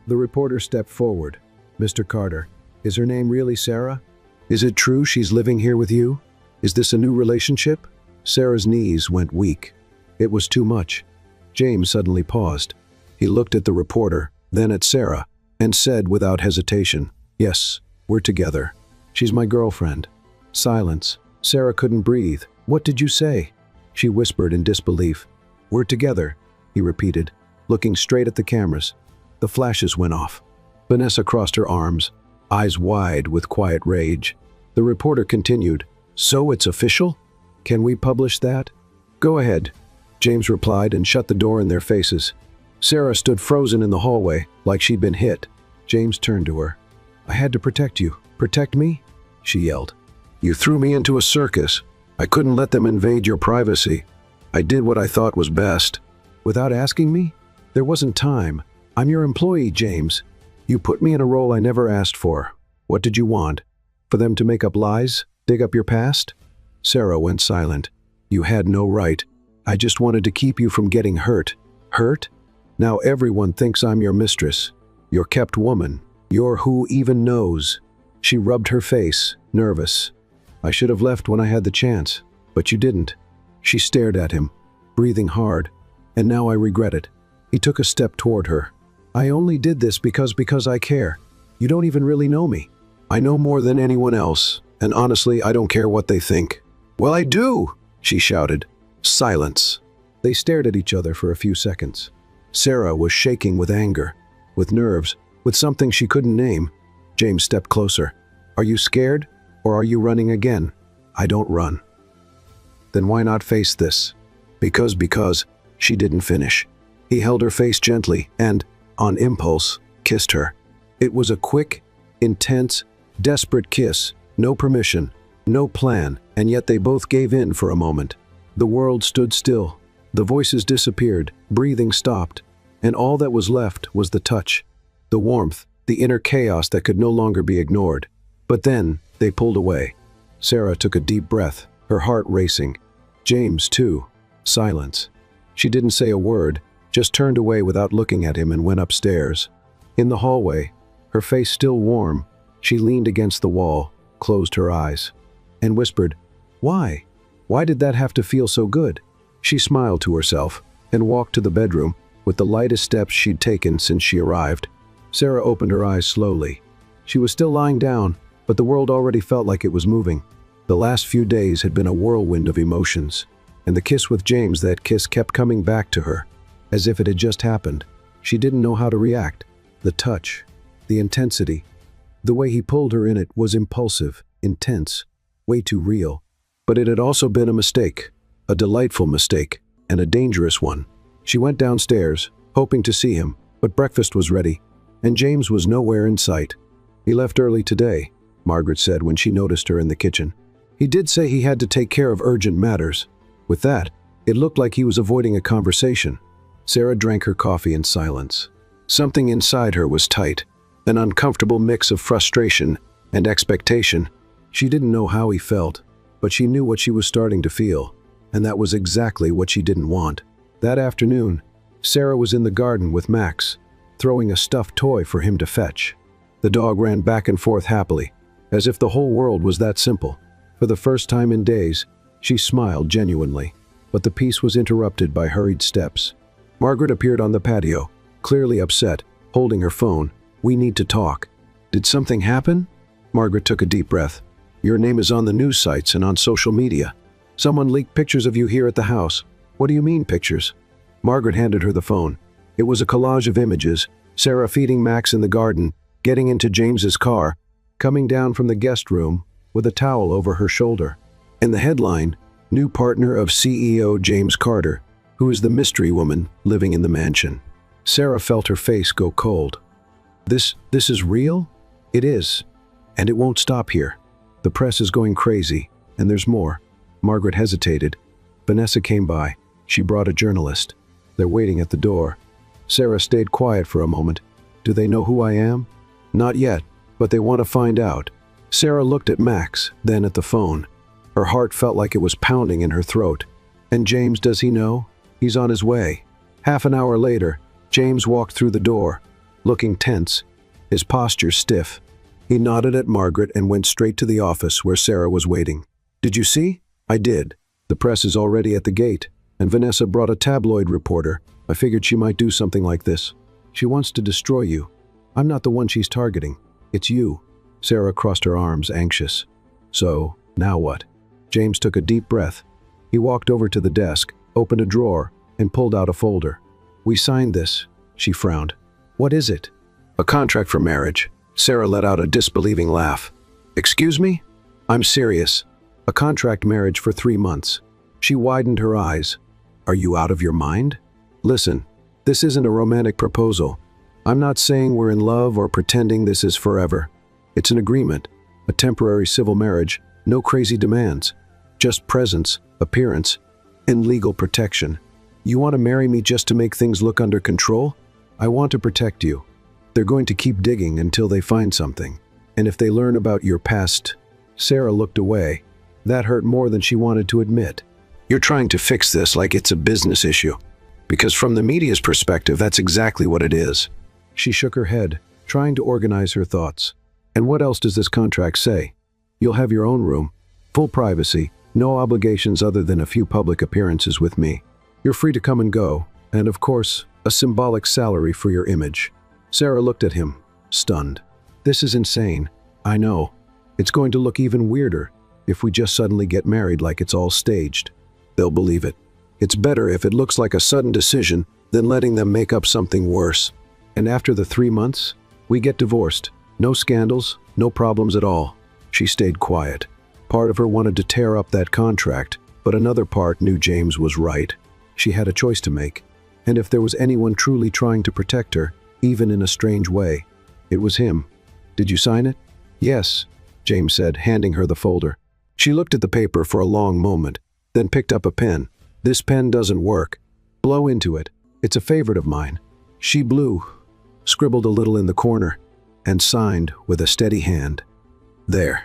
The reporter stepped forward. "Mr. Carter, is her name really Sarah? Is it true she's living here with you? Is this a new relationship?" Sarah's knees went weak. It was too much. James suddenly paused. He looked at the reporter, then at Sarah, and said without hesitation, "Yes, we're together. She's my girlfriend." Silence. Sarah couldn't breathe. "What did you say?" She whispered in disbelief. "We're together," he repeated, looking straight at the cameras. The flashes went off. Vanessa crossed her arms, eyes wide with quiet rage. The reporter continued, "So it's official? Can we publish that?" "Go ahead," James replied and shut the door in their faces. Sarah stood frozen in the hallway, like she'd been hit. James turned to her. "I had to protect you. Protect me?" she yelled. "You threw me into a circus. I couldn't let them invade your privacy. I did what I thought was best." "Without asking me? There wasn't time. I'm your employee, James. You put me in a role I never asked for. What did you want? For them to make up lies? Dig up your past?" Sarah went silent. "You had no right. I just wanted to keep you from getting hurt." "Hurt? Now everyone thinks I'm your mistress. Your kept woman. You're who even knows." She rubbed her face, nervous. "I should have left when I had the chance, but you didn't." She stared at him, breathing hard. "And now I regret it." He took a step toward her. "I only did this because I care. You don't even really know me." "I know more than anyone else, and honestly, I don't care what they think." "Well, I do!" she shouted. Silence. They stared at each other for a few seconds. Sarah was shaking with anger, with nerves, with something she couldn't name. James stepped closer. "Are you scared, or are you running again?" "I don't run." "Then why not face this?" Because, she didn't finish. He held her face gently and, on impulse, kissed her. It was a quick, intense, desperate kiss, no permission, no plan, and yet they both gave in for a moment. The world stood still. The voices disappeared, breathing stopped, and all that was left was the touch, the warmth, the inner chaos that could no longer be ignored. But then, they pulled away. Sarah took a deep breath, her heart racing. James, too. Silence. She didn't say a word, just turned away without looking at him and went upstairs. In the hallway, her face still warm, she leaned against the wall, closed her eyes, and whispered, "Why? Why did that have to feel so good?" She smiled to herself and walked to the bedroom with the lightest steps she'd taken since she arrived. Sarah opened her eyes slowly. She was still lying down, but the world already felt like it was moving. The last few days had been a whirlwind of emotions, and the kiss with James, that kiss kept coming back to her, as if it had just happened. She didn't know how to react. The touch, the intensity, the way he pulled her in it was impulsive, intense, way too real. But it had also been a mistake, a delightful mistake, and a dangerous one. She went downstairs, hoping to see him, but breakfast was ready, and James was nowhere in sight. "He left early today," Margaret said when she noticed her in the kitchen. "He did say he had to take care of urgent matters." With that, it looked like he was avoiding a conversation. Sarah drank her coffee in silence. Something inside her was tight, an uncomfortable mix of frustration and expectation. She didn't know how he felt, but she knew what she was starting to feel, and that was exactly what she didn't want. That afternoon, Sarah was in the garden with Max, throwing a stuffed toy for him to fetch. The dog ran back and forth happily, as if the whole world was that simple. For the first time in days, she smiled genuinely. but the peace was interrupted by hurried steps. Margaret appeared on the patio, clearly upset, holding her phone. "We need to talk." "Did something happen?" Margaret took a deep breath. "Your name is on the news sites and on social media. Someone leaked pictures of you here at the house." "What do you mean, pictures?" Margaret handed her the phone. It was a collage of images: Sarah feeding Max in the garden, getting into James's car, coming down from the guest room with a towel over her shoulder. And the headline, "New partner of CEO James Carter, who is the mystery woman living in the mansion." Sarah felt her face go cold. This is real?" "It is. And it won't stop here. The press is going crazy, and there's more." Margaret hesitated. Vanessa came by. She brought a journalist. "They're waiting at the door." Sarah stayed quiet for a moment. "Do they know who I am?" "Not yet, but they want to find out." Sarah looked at Max, then at the phone. Her heart felt like it was pounding in her throat. "And James, does he know?" "He's on his way." Half an hour later, James walked through the door, looking tense, his posture stiff. He nodded at Margaret and went straight to the office where Sarah was waiting. "Did you see?" "I did. The press is already at the gate, and Vanessa brought a tabloid reporter. I figured she might do something like this. She wants to destroy you. I'm not the one she's targeting. It's you." Sarah crossed her arms, anxious. "So, now what?" James took a deep breath. He walked over to the desk, opened a drawer, and pulled out a folder. "We signed this." She frowned. "What is it?" "A contract for marriage." Sarah let out a disbelieving laugh. "Excuse me?" "I'm serious. A contract marriage for 3 months." She widened her eyes. "Are you out of your mind?" "Listen, this isn't a romantic proposal. I'm not saying we're in love or pretending this is forever. It's an agreement, a temporary civil marriage, no crazy demands. Just presence, appearance, and legal protection. You want to marry me just to make things look under control? I want to protect you. They're going to keep digging until they find something. And if they learn about your past..." Sarah looked away. That hurt more than she wanted to admit. "You're trying to fix this like it's a business issue. Because from the media's perspective, that's exactly what it is." She shook her head, trying to organize her thoughts. "And what else does this contract say? You'll have your own room, full privacy, no obligations other than a few public appearances with me. You're free to come and go, and of course, a symbolic salary for your image." Sarah looked at him, stunned. "This is insane. I know. It's going to look even weirder if we just suddenly get married like it's all staged. They'll believe it. It's better if it looks like a sudden decision than letting them make up something worse. And after the 3 months, we get divorced. No scandals, no problems at all." She stayed quiet. Part of her wanted to tear up that contract, but another part knew James was right. She had a choice to make. And if there was anyone truly trying to protect her, even in a strange way, it was him. "Did you sign it?" "Yes," James said, handing her the folder. She looked at the paper for a long moment, then picked up a pen. "This pen doesn't work. Blow into it. It's a favorite of mine." She blew, scribbled a little in the corner, and signed with a steady hand. "There."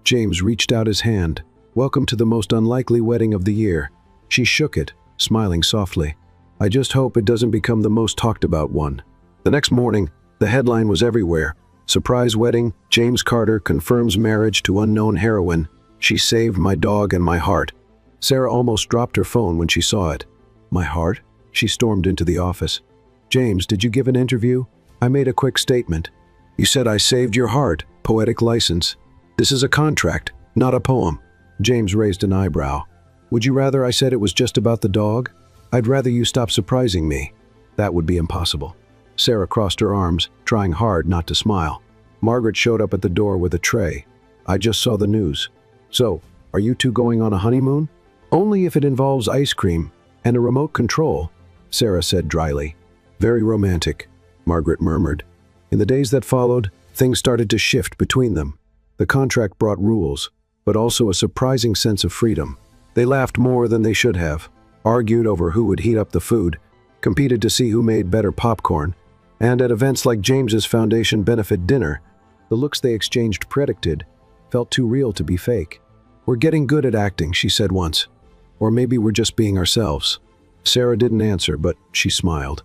James reached out his hand. "Welcome to the most unlikely wedding of the year." She shook it, smiling softly. "I just hope it doesn't become the most talked about one." The next morning, the headline was everywhere. "Surprise wedding, James Carter confirms marriage to unknown heroine. She saved my dog and my heart." Sarah almost dropped her phone when she saw it. "My heart?" She stormed into the office. "James, did you give an interview?" "I made a quick statement." "You said I saved your heart. Poetic license. This is a contract, not a poem." James raised an eyebrow. "Would you rather I said it was just about the dog?" "I'd rather you stop surprising me." "That would be impossible." Sarah crossed her arms, trying hard not to smile. Margaret showed up at the door with a tray. "I just saw the news." "So, are you two going on a honeymoon?" "Only if it involves ice cream and a remote control," Sarah said dryly. "Very romantic," Margaret murmured. In the days that followed, things started to shift between them. The contract brought rules, but also a surprising sense of freedom. They laughed more than they should have, argued over who would heat up the food, competed to see who made better popcorn, and at events like James's Foundation benefit dinner, the looks they exchanged predicted felt too real to be fake. "We're getting good at acting," she said once. "Or maybe we're just being ourselves." Sarah didn't answer, but she smiled.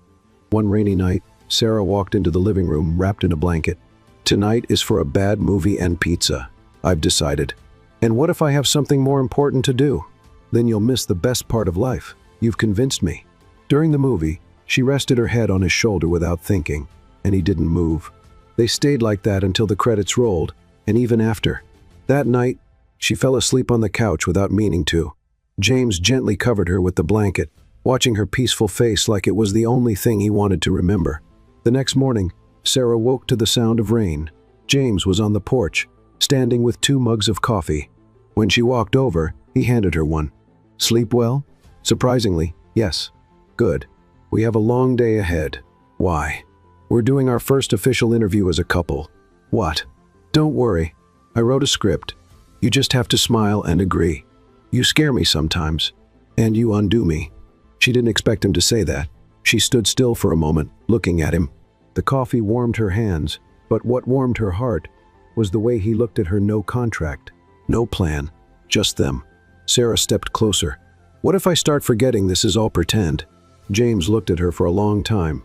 One rainy night, Sarah walked into the living room wrapped in a blanket. "Tonight is for a bad movie and pizza, I've decided. And what if I have something more important to do?" Then you'll miss the best part of life. You've convinced me." During the movie, she rested her head on his shoulder without thinking, and he didn't move. They stayed like that until the credits rolled, and even after. That night, she fell asleep on the couch without meaning to. James gently covered her with the blanket, watching her peaceful face like it was the only thing he wanted to remember. The next morning, Sarah woke to the sound of rain. James was on the porch, standing with 2 mugs of coffee. When she walked over, he handed her one. "Sleep well?" "Surprisingly, yes." "Good. We have a long day ahead." "Why?" "We're doing our first official interview as a couple." "What?" "Don't worry. I wrote a script. You just have to smile and agree. You scare me sometimes, and you undo me." She didn't expect him to say that. She stood still for a moment, looking at him. The coffee warmed her hands, but what warmed her heart was the way he looked at her. No contract, no plan, just them. Sarah stepped closer. "What if I start forgetting this is all pretend?" James looked at her for a long time,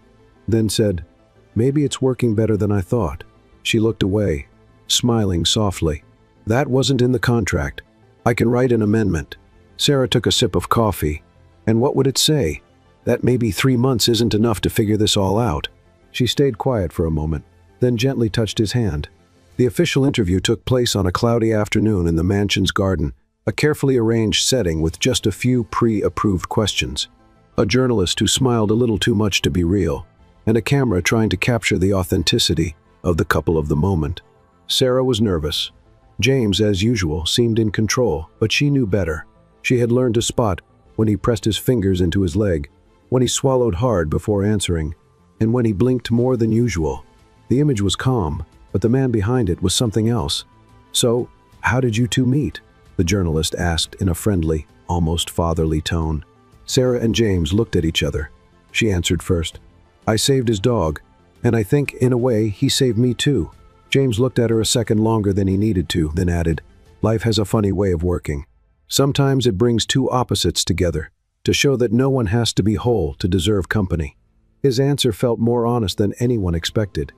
then said, "Maybe it's working better than I thought." She looked away, smiling softly. "That wasn't in the contract. I can write an amendment." Sarah took a sip of coffee. "And what would it say? That maybe 3 months isn't enough to figure this all out?" She stayed quiet for a moment, then gently touched his hand. The official interview took place on a cloudy afternoon in the mansion's garden, a carefully arranged setting with just a few pre-approved questions. A journalist who smiled a little too much to be real, and a camera trying to capture the authenticity of the couple of the moment. Sarah was nervous. James, as usual, seemed in control, but she knew better. She had learned to spot when he pressed his fingers into his leg, when he swallowed hard before answering, and when he blinked more than usual. The image was calm, but the man behind it was something else. "So, how did you two meet?" the journalist asked in a friendly, almost fatherly tone. Sarah and James looked at each other. She answered first. "I saved his dog, and I think, in a way, he saved me too." James looked at her a second longer than he needed to, then added, "Life has a funny way of working. Sometimes it brings 2 opposites together, to show that no one has to be whole to deserve company." His answer felt more honest than anyone expected.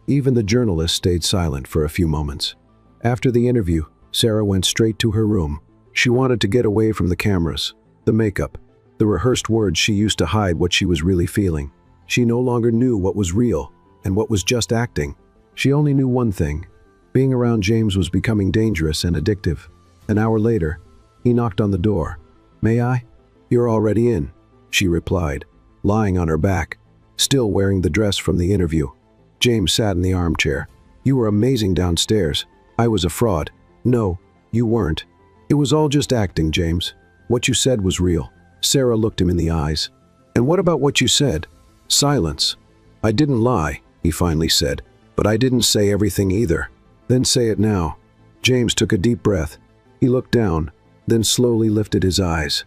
Even the journalist stayed silent for a few moments. After the interview, Sarah went straight to her room. She wanted to get away from the cameras, the makeup, the rehearsed words she used to hide what she was really feeling. She no longer knew what was real and what was just acting. She only knew one thing. Being around James was becoming dangerous and addictive. An hour later, he knocked on the door. "May I?" "You're already in," she replied, lying on her back, still wearing the dress from the interview. James sat in the armchair. "You were amazing downstairs. I was a fraud." "No, you weren't. It was all just acting, James. What you said was real." Sarah looked him in the eyes. "And what about what you said?" Silence. "I didn't lie," he finally said, "but I didn't say everything either." "Then say it now." James took a deep breath. He looked down, then slowly lifted his eyes.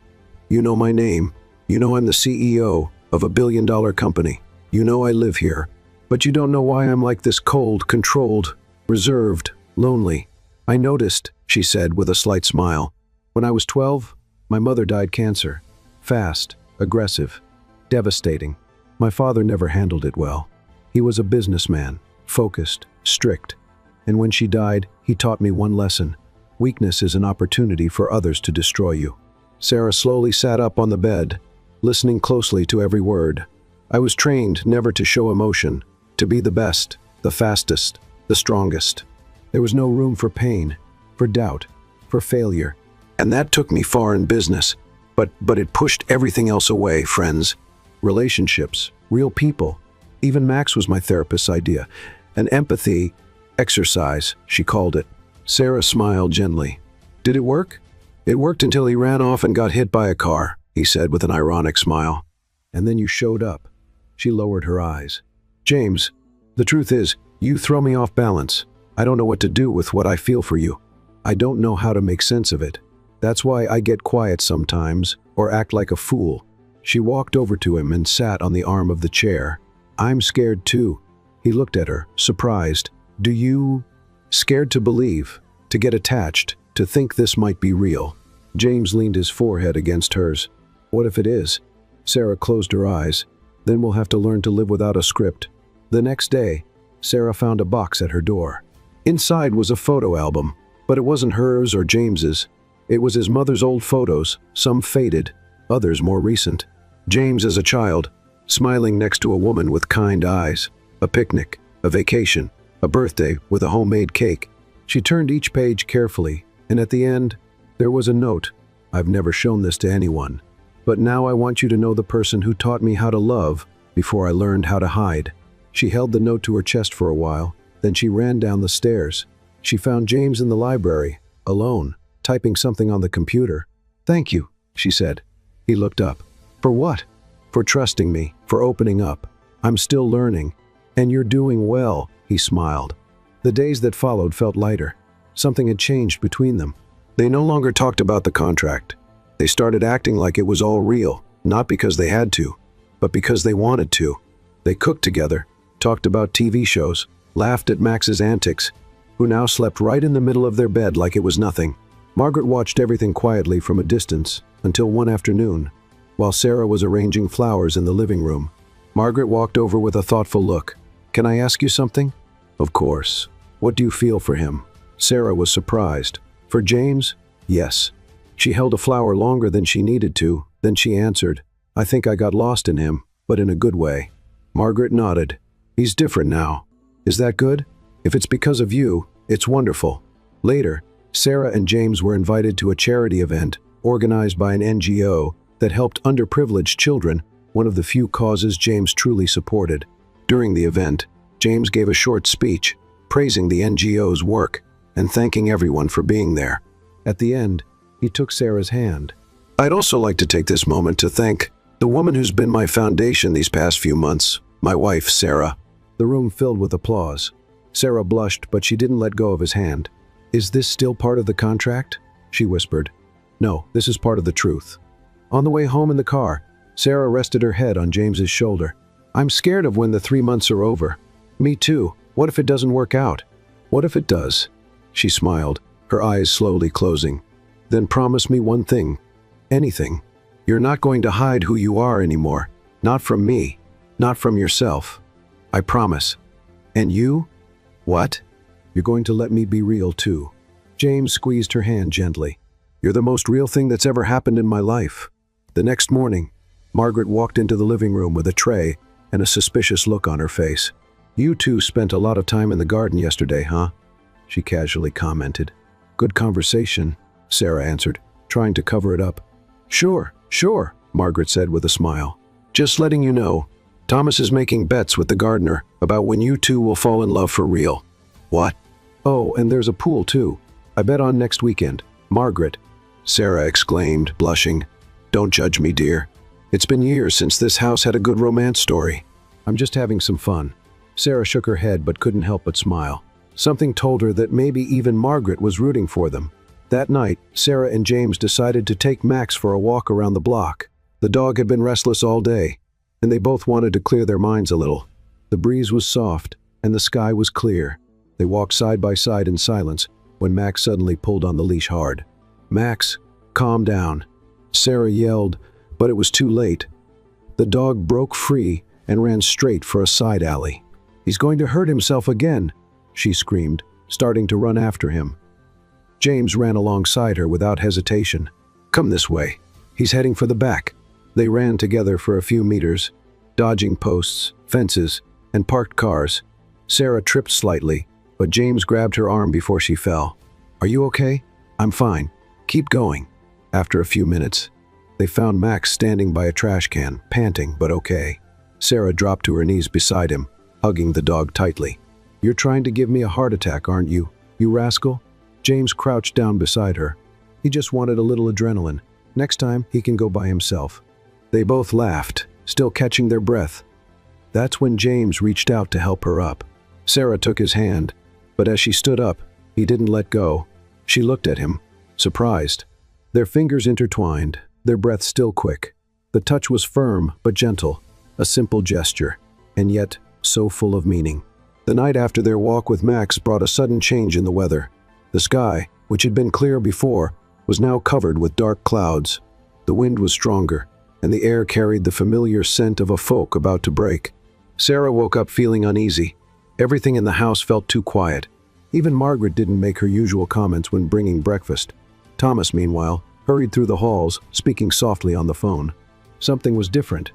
"You know my name. You know I'm the CEO of a billion-dollar company. You know I live here. But you don't know why I'm like this, cold, controlled, reserved, lonely." "I noticed," she said with a slight smile. "When I was 12, my mother died cancer. Fast, aggressive, devastating. My father never handled it well. He was a businessman, focused, strict. And when she died, he taught me one lesson. Weakness is an opportunity for others to destroy you." Sarah slowly sat up on the bed, listening closely to every word. "I was trained never to show emotion, to be the best, the fastest, the strongest. There was no room for pain, for doubt, for failure. And that took me far in business. But it pushed everything else away, friends, relationships, real people. Even Max was my therapist's idea. An empathy exercise, she called it." Sarah smiled gently. "Did it work?" "It worked until he ran off and got hit by a car," he said with an ironic smile. "And then you showed up." She lowered her eyes. "James, the truth is, you throw me off balance. I don't know what to do with what I feel for you. I don't know how to make sense of it. That's why I get quiet sometimes, or act like a fool." She walked over to him and sat on the arm of the chair. "I'm scared too." He looked at her, surprised. "Do you?" "Scared to believe, to get attached, to think this might be real." James leaned his forehead against hers. "What if it is?" Sarah closed her eyes. "Then we'll have to learn to live without a script." The next day, Sarah found a box at her door. Inside was a photo album, but it wasn't hers or James's. It was his mother's old photos, some faded, others more recent. James as a child, smiling next to a woman with kind eyes, a picnic, a vacation, a birthday with a homemade cake. She turned each page carefully, and at the end, there was a note. I've never shown this to anyone, but now I want you to know the person who taught me how to love before I learned how to hide. She held the note to her chest for a while, then she ran down the stairs. She found James in the library, alone, typing something on the computer. "Thank you," she said. He looked up. "For what?" "For trusting me, for opening up. I'm still learning. And you're doing well," he smiled. The days that followed felt lighter. Something had changed between them. They no longer talked about the contract. They started acting like it was all real, not because they had to, but because they wanted to. They cooked together, talked about TV shows, laughed at Max's antics, who now slept right in the middle of their bed like it was nothing. Margaret watched everything quietly from a distance until one afternoon, while Sarah was arranging flowers in the living room. Margaret walked over with a thoughtful look. "Can I ask you something?" "Of course. What do you feel for him?" Sarah was surprised. "For James? Yes." She held a flower longer than she needed to, then she answered, "I think I got lost in him, but in a good way." Margaret nodded. "He's different now. Is that good? If it's because of you, it's wonderful." Later, Sarah and James were invited to a charity event organized by an NGO that helped underprivileged children, one of the few causes James truly supported. During the event, James gave a short speech, praising the NGO's work and thanking everyone for being there. At the end, he took Sarah's hand. "I'd also like to take this moment to thank the woman who's been my foundation these past few months, my wife, Sarah." The room filled with applause. Sarah blushed, but she didn't let go of his hand. "Is this still part of the contract?" she whispered. "No, this is part of the truth." On the way home in the car, Sarah rested her head on James's shoulder. "I'm scared of when the 3 months are over." "Me too. What if it doesn't work out?" "What if it does?" She smiled, her eyes slowly closing. "Then promise me one thing. Anything. You're not going to hide who you are anymore. Not from me. Not from yourself. I promise." "And you?" "What?" "You're going to let me be real too." James squeezed her hand gently. "You're the most real thing that's ever happened in my life." The next morning, Margaret walked into the living room with a tray and a suspicious look on her face. "You two spent a lot of time in the garden yesterday, huh?" she casually commented. "Good conversation," Sarah answered, trying to cover it up. Sure, Margaret said with a smile. "Just letting you know, Thomas is making bets with the gardener about when you two will fall in love for real." "What?" "Oh, and there's a pool too. I bet on next weekend." "Margaret," Sarah exclaimed, blushing. "Don't judge me, dear. It's been years since this house had a good romance story. I'm just having some fun." Sarah shook her head but couldn't help but smile. Something told her that maybe even Margaret was rooting for them. That night, Sarah and James decided to take Max for a walk around the block. The dog had been restless all day, and they both wanted to clear their minds a little. The breeze was soft, and the sky was clear. They walked side by side in silence when Max suddenly pulled on the leash hard. "Max, calm down." Sarah yelled, but it was too late. The dog broke free and ran straight for a side alley. "He's going to hurt himself again," she screamed, starting to run after him. James ran alongside her without hesitation. "Come this way. He's heading for the back." They ran together for a few meters, dodging posts, fences, and parked cars. Sarah tripped slightly, but James grabbed her arm before she fell. "Are you okay?" "I'm fine. Keep going." After a few minutes, they found Max standing by a trash can, panting but okay. Sarah dropped to her knees beside him, hugging the dog tightly. "You're trying to give me a heart attack, aren't you, you rascal?" James crouched down beside her. He just wanted a little adrenaline. Next time, he can go by himself. They both laughed, still catching their breath. That's when James reached out to help her up. Sarah took his hand, but as she stood up, he didn't let go. She looked at him, surprised. Their fingers intertwined, their breath still quick. The touch was firm but gentle, a simple gesture, and yet so full of meaning. The night after their walk with Max brought a sudden change in the weather. The sky, which had been clear before, was now covered with dark clouds. The wind was stronger, and the air carried the familiar scent of a folk about to break. Sarah woke up feeling uneasy. Everything in the house felt too quiet. Even Margaret didn't make her usual comments when bringing breakfast. Thomas, meanwhile, hurried through the halls, speaking softly on the phone. Something was different.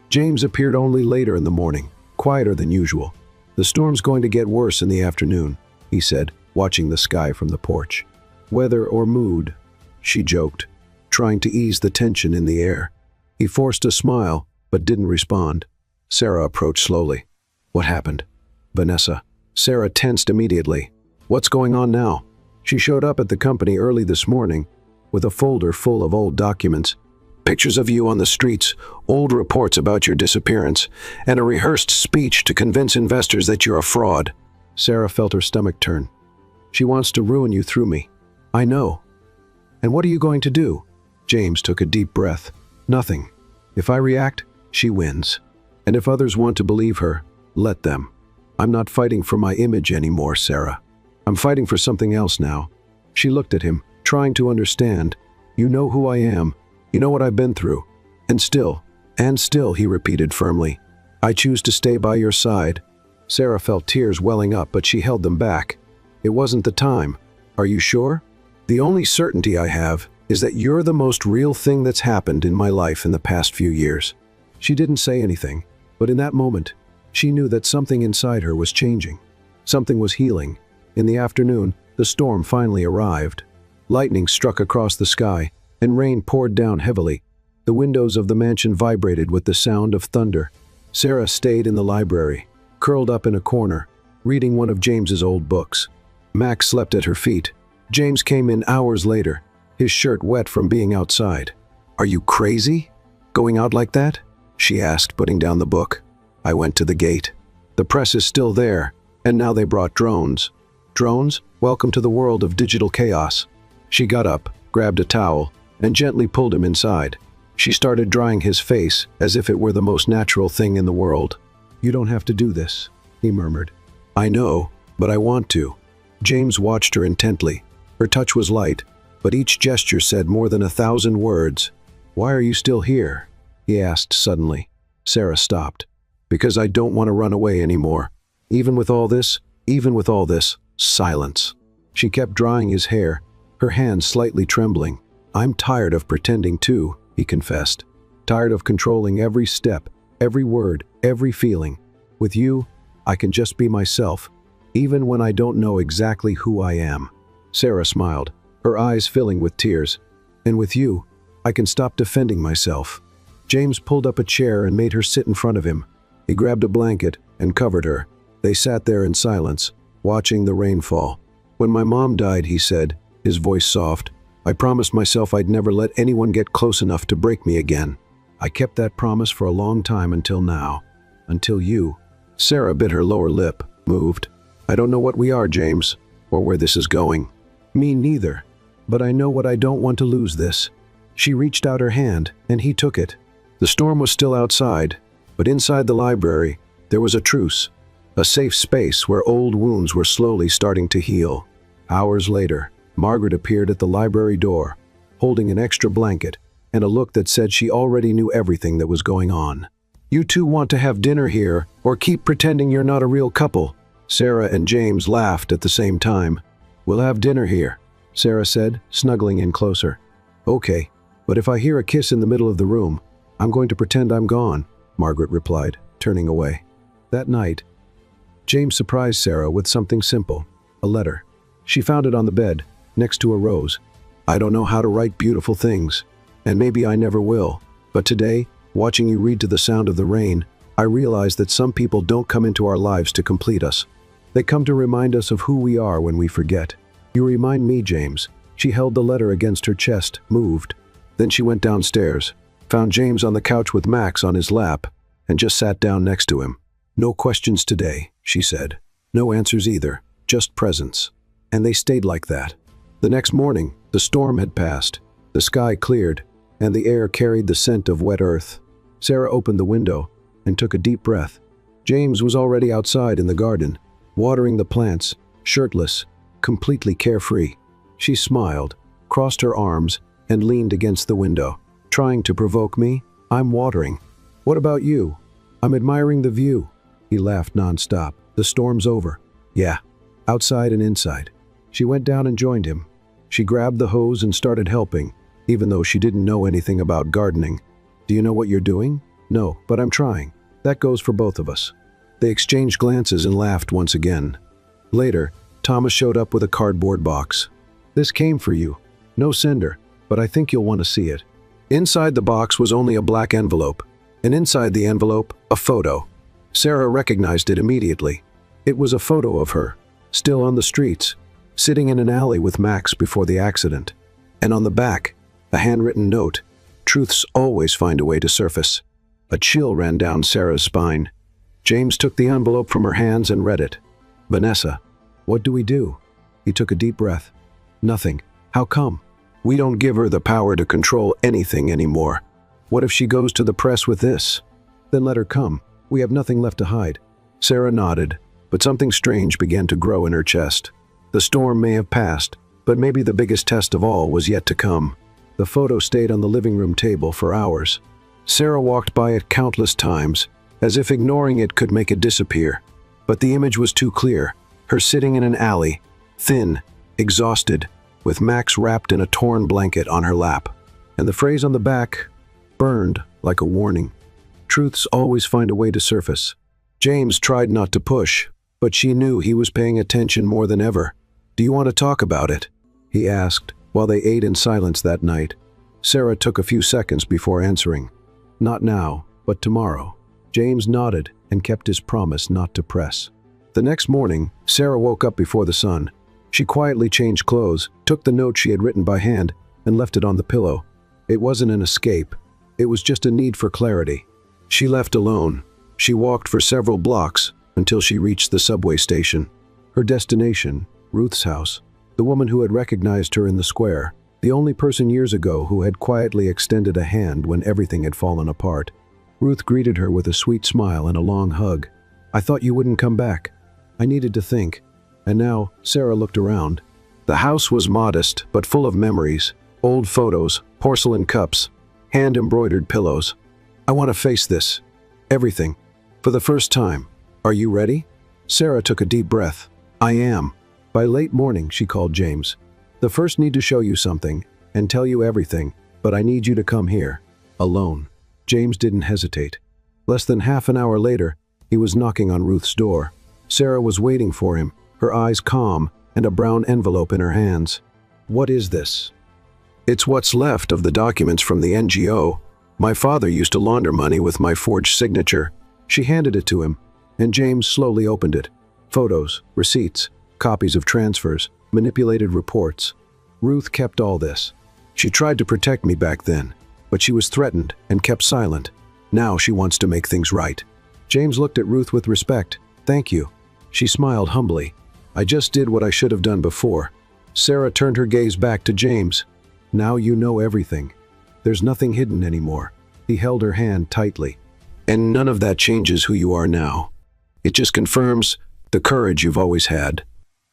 James appeared only later in the morning, quieter than usual. "The storm's going to get worse in the afternoon," he said, watching the sky from the porch. "Weather or mood," she joked, trying to ease the tension in the air. He forced a smile, but didn't respond. Sarah approached slowly. "What happened?" "Vanessa." Sarah tensed immediately. "What's going on now?" She showed up at the company early this morning with a folder full of old documents. Pictures of you on the streets, old reports about your disappearance, and a rehearsed speech to convince investors that you're a fraud. Sarah felt her stomach turn. "She wants to ruin you through me." "I know." "And what are you going to do?" James took a deep breath. "Nothing. If I react, she wins. And if others want to believe her, let them. I'm not fighting for my image anymore, Sarah. I'm fighting for something else now." She looked at him, trying to understand. "You know who I am. You know what I've been through. And still," he repeated firmly, "I choose to stay by your side." Sarah felt tears welling up, but she held them back. "It wasn't the time." "Are you sure?" "The only certainty I have is that you're the most real thing that's happened in my life in the past few years." She didn't say anything, but in that moment, she knew that something inside her was changing. Something was healing. In the afternoon, the storm finally arrived. Lightning struck across the sky, and rain poured down heavily. The windows of the mansion vibrated with the sound of thunder. Sarah stayed in the library, curled up in a corner, reading one of James's old books. Max slept at her feet. James came in hours later, his shirt wet from being outside. "Are you crazy? Going out like that?" she asked, putting down the book. "I went to the gate. The press is still there, and now they brought drones." "Drones? Welcome to the world of digital chaos." She got up, grabbed a towel, and gently pulled him inside. She started drying his face as if it were the most natural thing in the world. "You don't have to do this," he murmured. "I know, but I want to." James watched her intently. Her touch was light, but each gesture said more than 1,000 words. "Why are you still here?" he asked suddenly. Sarah stopped. "Because I don't want to run away anymore. Even with all this, silence." She kept drying his hair, her hands slightly trembling. "I'm tired of pretending too," he confessed. "Tired of controlling every step, every word, every feeling. With you, I can just be myself, even when I don't know exactly who I am." Sarah smiled, her eyes filling with tears. "And with you, I can stop defending myself." James pulled up a chair and made her sit in front of him. He grabbed a blanket and covered her. They sat there in silence, watching the rain fall. "When my mom died," he said, his voice soft, "I promised myself I'd never let anyone get close enough to break me again. I kept that promise for a long time until now. Until you." Sarah bit her lower lip, moved. "I don't know what we are, James, or where this is going." "Me neither. But I know what I don't want to lose this." She reached out her hand, and he took it. The storm was still outside, but inside the library, there was a truce, a safe space where old wounds were slowly starting to heal. Hours later, Margaret appeared at the library door, holding an extra blanket and a look that said she already knew everything that was going on. "You two want to have dinner here, or keep pretending you're not a real couple?" Sarah and James laughed at the same time. "We'll have dinner here," Sarah said, snuggling in closer. "Okay, but if I hear a kiss in the middle of the room, I'm going to pretend I'm gone," Margaret replied, turning away. That night, James surprised Sarah with something simple, a letter. She found it on the bed, next to a rose. "I don't know how to write beautiful things, and maybe I never will, but today, watching you read to the sound of the rain, I realized that some people don't come into our lives to complete us. They come to remind us of who we are when we forget. You remind me, James." She held the letter against her chest, moved. Then she went downstairs, found James on the couch with Max on his lap, and just sat down next to him. "No questions today," she said. "No answers either, just presence." And they stayed like that. The next morning, the storm had passed. The sky cleared, and the air carried the scent of wet earth. Sarah opened the window and took a deep breath. James was already outside in the garden, watering the plants, shirtless, completely carefree. She smiled, crossed her arms, and leaned against the window. "Trying to provoke me? I'm watering. What about you?" "I'm admiring the view." He laughed nonstop. "The storm's over." "Yeah, outside and inside." She went down and joined him. She grabbed the hose and started helping, even though she didn't know anything about gardening. "Do you know what you're doing?" "No, but I'm trying." "That goes for both of us." They exchanged glances and laughed once again. Later, Thomas showed up with a cardboard box. "This came for you. No sender, but I think you'll want to see it." Inside the box was only a black envelope, and inside the envelope, a photo. Sarah recognized it immediately. It was a photo of her, still on the streets, sitting in an alley with Max before the accident. And on the back, a handwritten note, "Truths always find a way to surface." A chill ran down Sarah's spine. James took the envelope from her hands and read it. "Vanessa, what do we do?" He took a deep breath. "Nothing. How come?" "We don't give her the power to control anything anymore." "What if she goes to the press with this?" "Then let her come. We have nothing left to hide." Sarah nodded, but something strange began to grow in her chest. The storm may have passed, but maybe the biggest test of all was yet to come. The photo stayed on the living room table for hours. Sarah walked by it countless times, as if ignoring it could make it disappear. But the image was too clear, her sitting in an alley, thin, exhausted, with Max wrapped in a torn blanket on her lap. And the phrase on the back burned like a warning. Truths always find a way to surface. James tried not to push, but she knew he was paying attention more than ever. "Do you want to talk about it?" he asked, while they ate in silence that night. Sarah took a few seconds before answering. "Not now, but tomorrow." James nodded and kept his promise not to press. The next morning, Sarah woke up before the sun. She quietly changed clothes, took the note she had written by hand, and left it on the pillow. It wasn't an escape. It was just a need for clarity. She left alone. She walked for several blocks until she reached the subway station. Her destination, Ruth's house, the woman who had recognized her in the square, the only person years ago who had quietly extended a hand when everything had fallen apart. Ruth greeted her with a sweet smile and a long hug. "I thought you wouldn't come back. I needed to think." And now, Sarah looked around. The house was modest, but full of memories, old photos, porcelain cups, hand-embroidered pillows. "I want to face this. Everything. For the first time. Are you ready?" Sarah took a deep breath. "I am." By late morning, she called James. "The first need to show you something, and tell you everything, but I need you to come here. Alone." James didn't hesitate. Less than half an hour later, he was knocking on Ruth's door. Sarah was waiting for him, her eyes calm and a brown envelope in her hands. "What is this?" "It's what's left of the documents from the NGO. My father used to launder money with my forged signature." She handed it to him, and James slowly opened it. Photos, receipts, copies of transfers, manipulated reports. Ruth kept all this. "She tried to protect me back then, but she was threatened and kept silent. Now she wants to make things right." James looked at Ruth with respect. "Thank you." She smiled humbly. "I just did what I should have done before." Sarah turned her gaze back to James. "Now you know everything. There's nothing hidden anymore." He held her hand tightly. "And none of that changes who you are now. It just confirms the courage you've always had."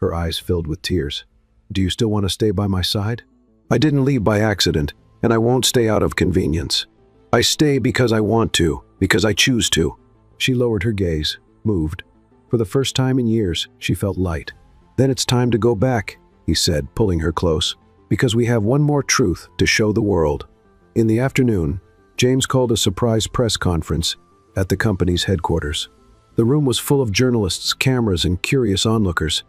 Her eyes filled with tears. "Do you still want to stay by my side?" "I didn't leave by accident, and I won't stay out of convenience. I stay because I want to, because I choose to." She lowered her gaze, moved. For the first time in years, she felt light. "Then it's time to go back," he said, pulling her close, "because we have one more truth to show the world." In the afternoon, James called a surprise press conference at the company's headquarters. The room was full of journalists, cameras, and curious onlookers.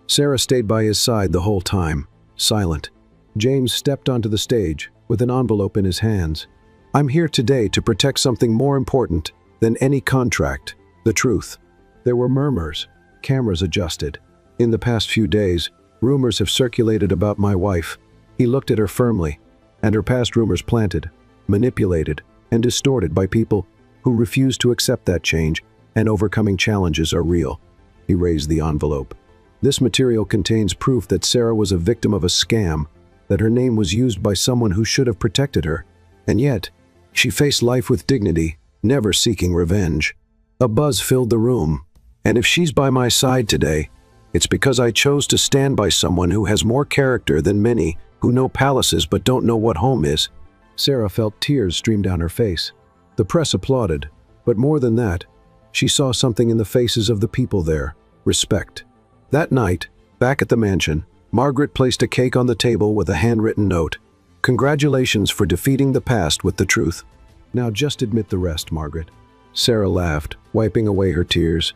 Sarah stayed by his side the whole time, silent. James stepped onto the stage with an envelope in his hands. "I'm here today to protect something more important than any contract, the truth." There were murmurs, cameras adjusted. "In the past few days, rumors have circulated about my wife." He looked at her firmly, and her past rumors planted, manipulated, and distorted by people who refuse to accept that change and overcoming challenges are real. He raised the envelope. "This material contains proof that Sarah was a victim of a scam, that her name was used by someone who should have protected her, and yet, she faced life with dignity, never seeking revenge." A buzz filled the room. "And if she's by my side today, it's because I chose to stand by someone who has more character than many who know palaces but don't know what home is." Sarah felt tears stream down her face. The press applauded, but more than that, she saw something in the faces of the people there: respect. That night, back at the mansion, Margaret placed a cake on the table with a handwritten note. "Congratulations for defeating the past with the truth. Now just admit the rest, Margaret." Sarah laughed, wiping away her tears.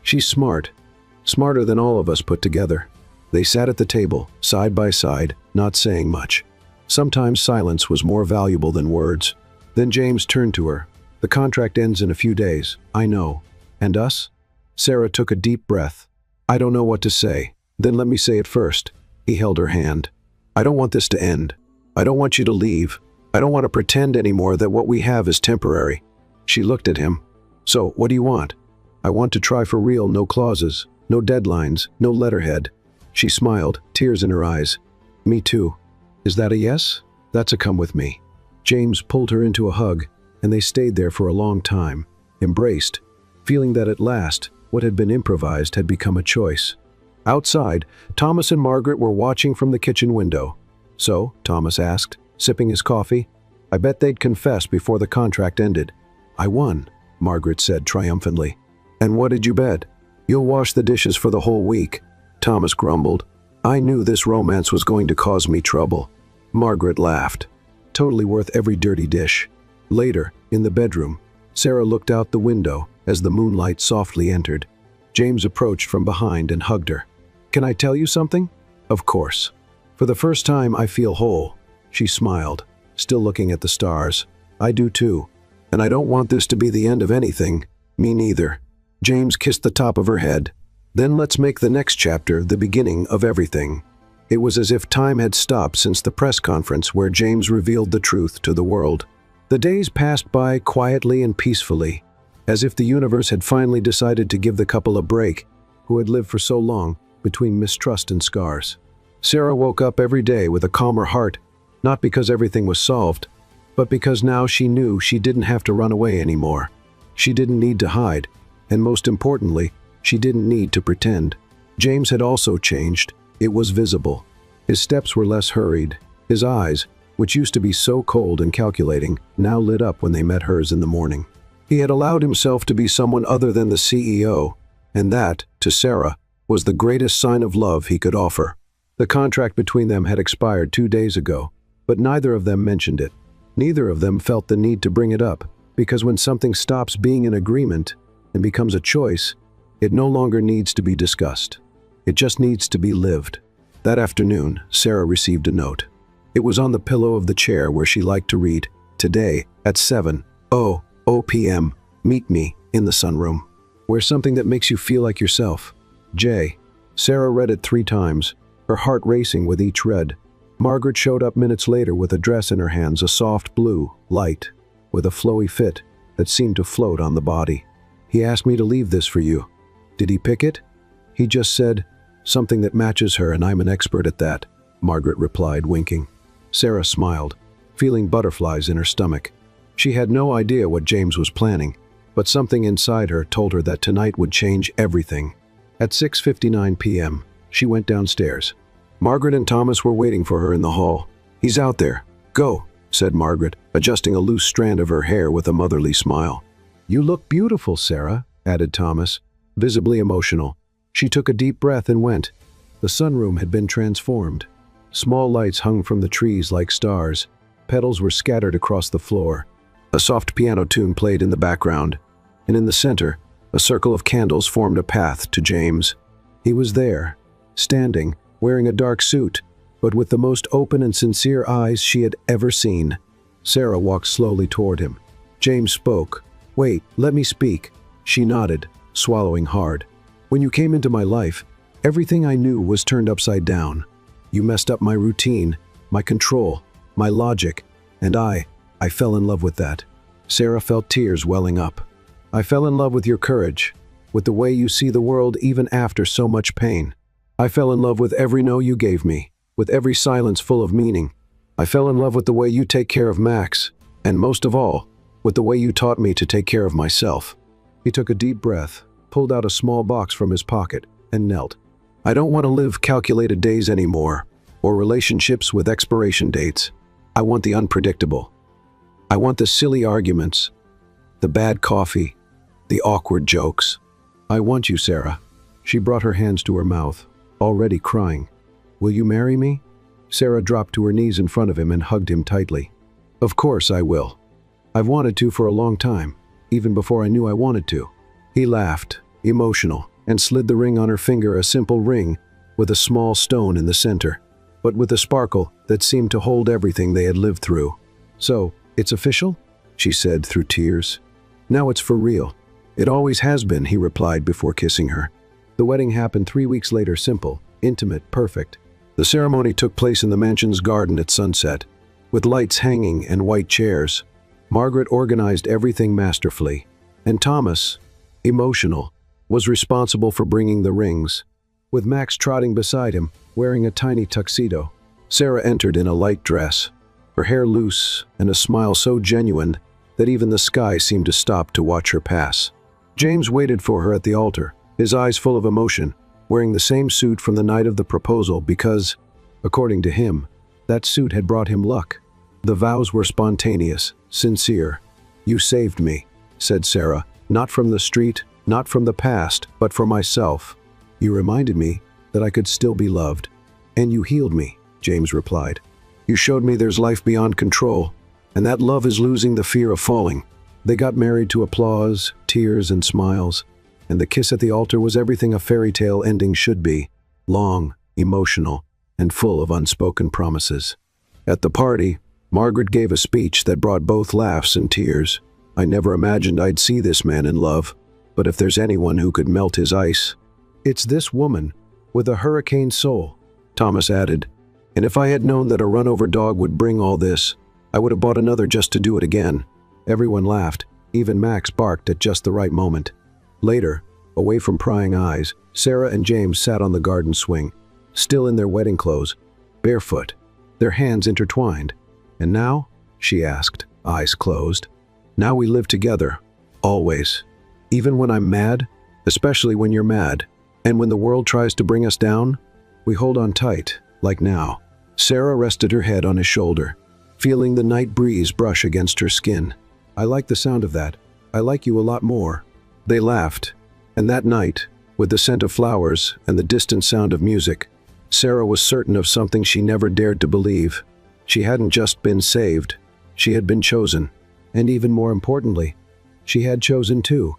"She's smart. Smarter than all of us put together." They sat at the table, side by side, not saying much. Sometimes silence was more valuable than words. Then James turned to her. "The contract ends in a few days, I know. And us?" Sarah took a deep breath. "I don't know what to say." "Then let me say it first." He held her hand. "I don't want this to end. I don't want you to leave. I don't want to pretend anymore that what we have is temporary." She looked at him. "So, what do you want?" "I want to try for real, no clauses, no deadlines, no letterhead." She smiled, tears in her eyes. "Me too." "Is that a yes?" "That's a come with me." James pulled her into a hug, and they stayed there for a long time, embraced, feeling that at last, what had been improvised had become a choice. Outside, Thomas and Margaret were watching from the kitchen window. "So?" Thomas asked, sipping his coffee. "I bet they'd confess before the contract ended." "I won," Margaret said triumphantly. "And what did you bet?" "You'll wash the dishes for the whole week," Thomas grumbled. "I knew this romance was going to cause me trouble." Margaret laughed. "Totally worth every dirty dish." Later, in the bedroom, Sarah looked out the window as the moonlight softly entered. James approached from behind and hugged her. "Can I tell you something?" "Of course." "For the first time, I feel whole." She smiled, still looking at the stars. "I do too. And I don't want this to be the end of anything." "Me neither." James kissed the top of her head. "Then let's make the next chapter the beginning of everything." It was as if time had stopped since the press conference where James revealed the truth to the world. The days passed by quietly and peacefully, as if the universe had finally decided to give the couple a break who had lived for so long between mistrust and scars. Sarah woke up every day with a calmer heart, not because everything was solved, but because now she knew she didn't have to run away anymore. She didn't need to hide, and most importantly, she didn't need to pretend. James had also changed. It was visible. His steps were less hurried. His eyes, which used to be so cold and calculating, now lit up when they met hers in the morning. He had allowed himself to be someone other than the CEO, and that, to Sarah, was the greatest sign of love he could offer. The contract between them had expired 2 days ago, but neither of them mentioned it. Neither of them felt the need to bring it up, because when something stops being an agreement and becomes a choice, it no longer needs to be discussed. It just needs to be lived. That afternoon, Sarah received a note. It was on the pillow of the chair where she liked to read. "Today, at 7:00 p.m., meet me in the sunroom. Wear something that makes you feel like yourself. J." Sarah read it 3 times, her heart racing with each read. Margaret showed up minutes later with a dress in her hands, a soft blue, light, with a flowy fit that seemed to float on the body. "He asked me to leave this for you." "Did he pick it?" "He just said, something that matches her, and I'm an expert at that," Margaret replied, winking. Sarah smiled, feeling butterflies in her stomach. She had no idea what James was planning, but something inside her told her that tonight would change everything. At 6:59 p.m., she went downstairs. Margaret and Thomas were waiting for her in the hall. "He's out there. Go," said Margaret, adjusting a loose strand of her hair with a motherly smile. "You look beautiful, Sarah," added Thomas, visibly emotional. She took a deep breath and went. The sunroom had been transformed. Small lights hung from the trees like stars. Petals were scattered across the floor. A soft piano tune played in the background, and in the center, a circle of candles formed a path to James. He was there, standing, wearing a dark suit, but with the most open and sincere eyes she had ever seen. Sarah walked slowly toward him. James spoke. "Wait, let me speak." She nodded, swallowing hard. "When you came into my life, everything I knew was turned upside down. You messed up my routine, my control, my logic, and I fell in love with that." Sarah felt tears welling up. "I fell in love with your courage, with the way you see the world even after so much pain. I fell in love with every no you gave me, with every silence full of meaning. I fell in love with the way you take care of Max, and most of all, with the way you taught me to take care of myself." He took a deep breath, pulled out a small box from his pocket, and knelt. "I don't want to live calculated days anymore, or relationships with expiration dates. I want the unpredictable. I want the silly arguments, the bad coffee, the awkward jokes. I want you, Sarah." She brought her hands to her mouth, already crying. Will you marry me? Sarah dropped to her knees in front of him and hugged him tightly. Of course I will. I've wanted to for a long time, even before I knew I wanted to. He laughed, emotional, and slid the ring on her finger, a simple ring with a small stone in the center, but with a sparkle that seemed to hold everything they had lived through. So, it's official? She said through tears. Now it's for real. It always has been, he replied before kissing her. The wedding happened 3 weeks later, simple, intimate, perfect. The ceremony took place in the mansion's garden at sunset, with lights hanging and white chairs. Margaret organized everything masterfully, and Thomas, emotional, was responsible for bringing the rings. With Max trotting beside him, wearing a tiny tuxedo, Sarah entered in a light dress, her hair loose and a smile so genuine that even the sky seemed to stop to watch her pass. James waited for her at the altar, his eyes full of emotion, wearing the same suit from the night of the proposal because, according to him, that suit had brought him luck. The vows were spontaneous, sincere. You saved me, said Sarah, not from the street, not from the past, but for myself. You reminded me that I could still be loved. And you healed me, James replied. You showed me there's life beyond control, and that love is losing the fear of falling. They got married to applause, tears, and smiles, and the kiss at the altar was everything a fairy tale ending should be, long, emotional, and full of unspoken promises. At the party, Margaret gave a speech that brought both laughs and tears. I never imagined I'd see this man in love, but if there's anyone who could melt his ice, it's this woman with a hurricane soul, Thomas added. And if I had known that a run-over dog would bring all this, I would have bought another just to do it again. Everyone laughed, even Max barked at just the right moment. Later, away from prying eyes, Sarah and James sat on the garden swing, still in their wedding clothes, barefoot, their hands intertwined. And now? She asked, eyes closed. Now we live together, always. Even when I'm mad, especially when you're mad, and when the world tries to bring us down, we hold on tight, like now. Sarah rested her head on his shoulder, feeling the night breeze brush against her skin. I like the sound of that. I like you a lot more. They laughed, and that night, with the scent of flowers and the distant sound of music, Sarah was certain of something she never dared to believe. She hadn't just been saved, she had been chosen. And even more importantly, she had chosen too.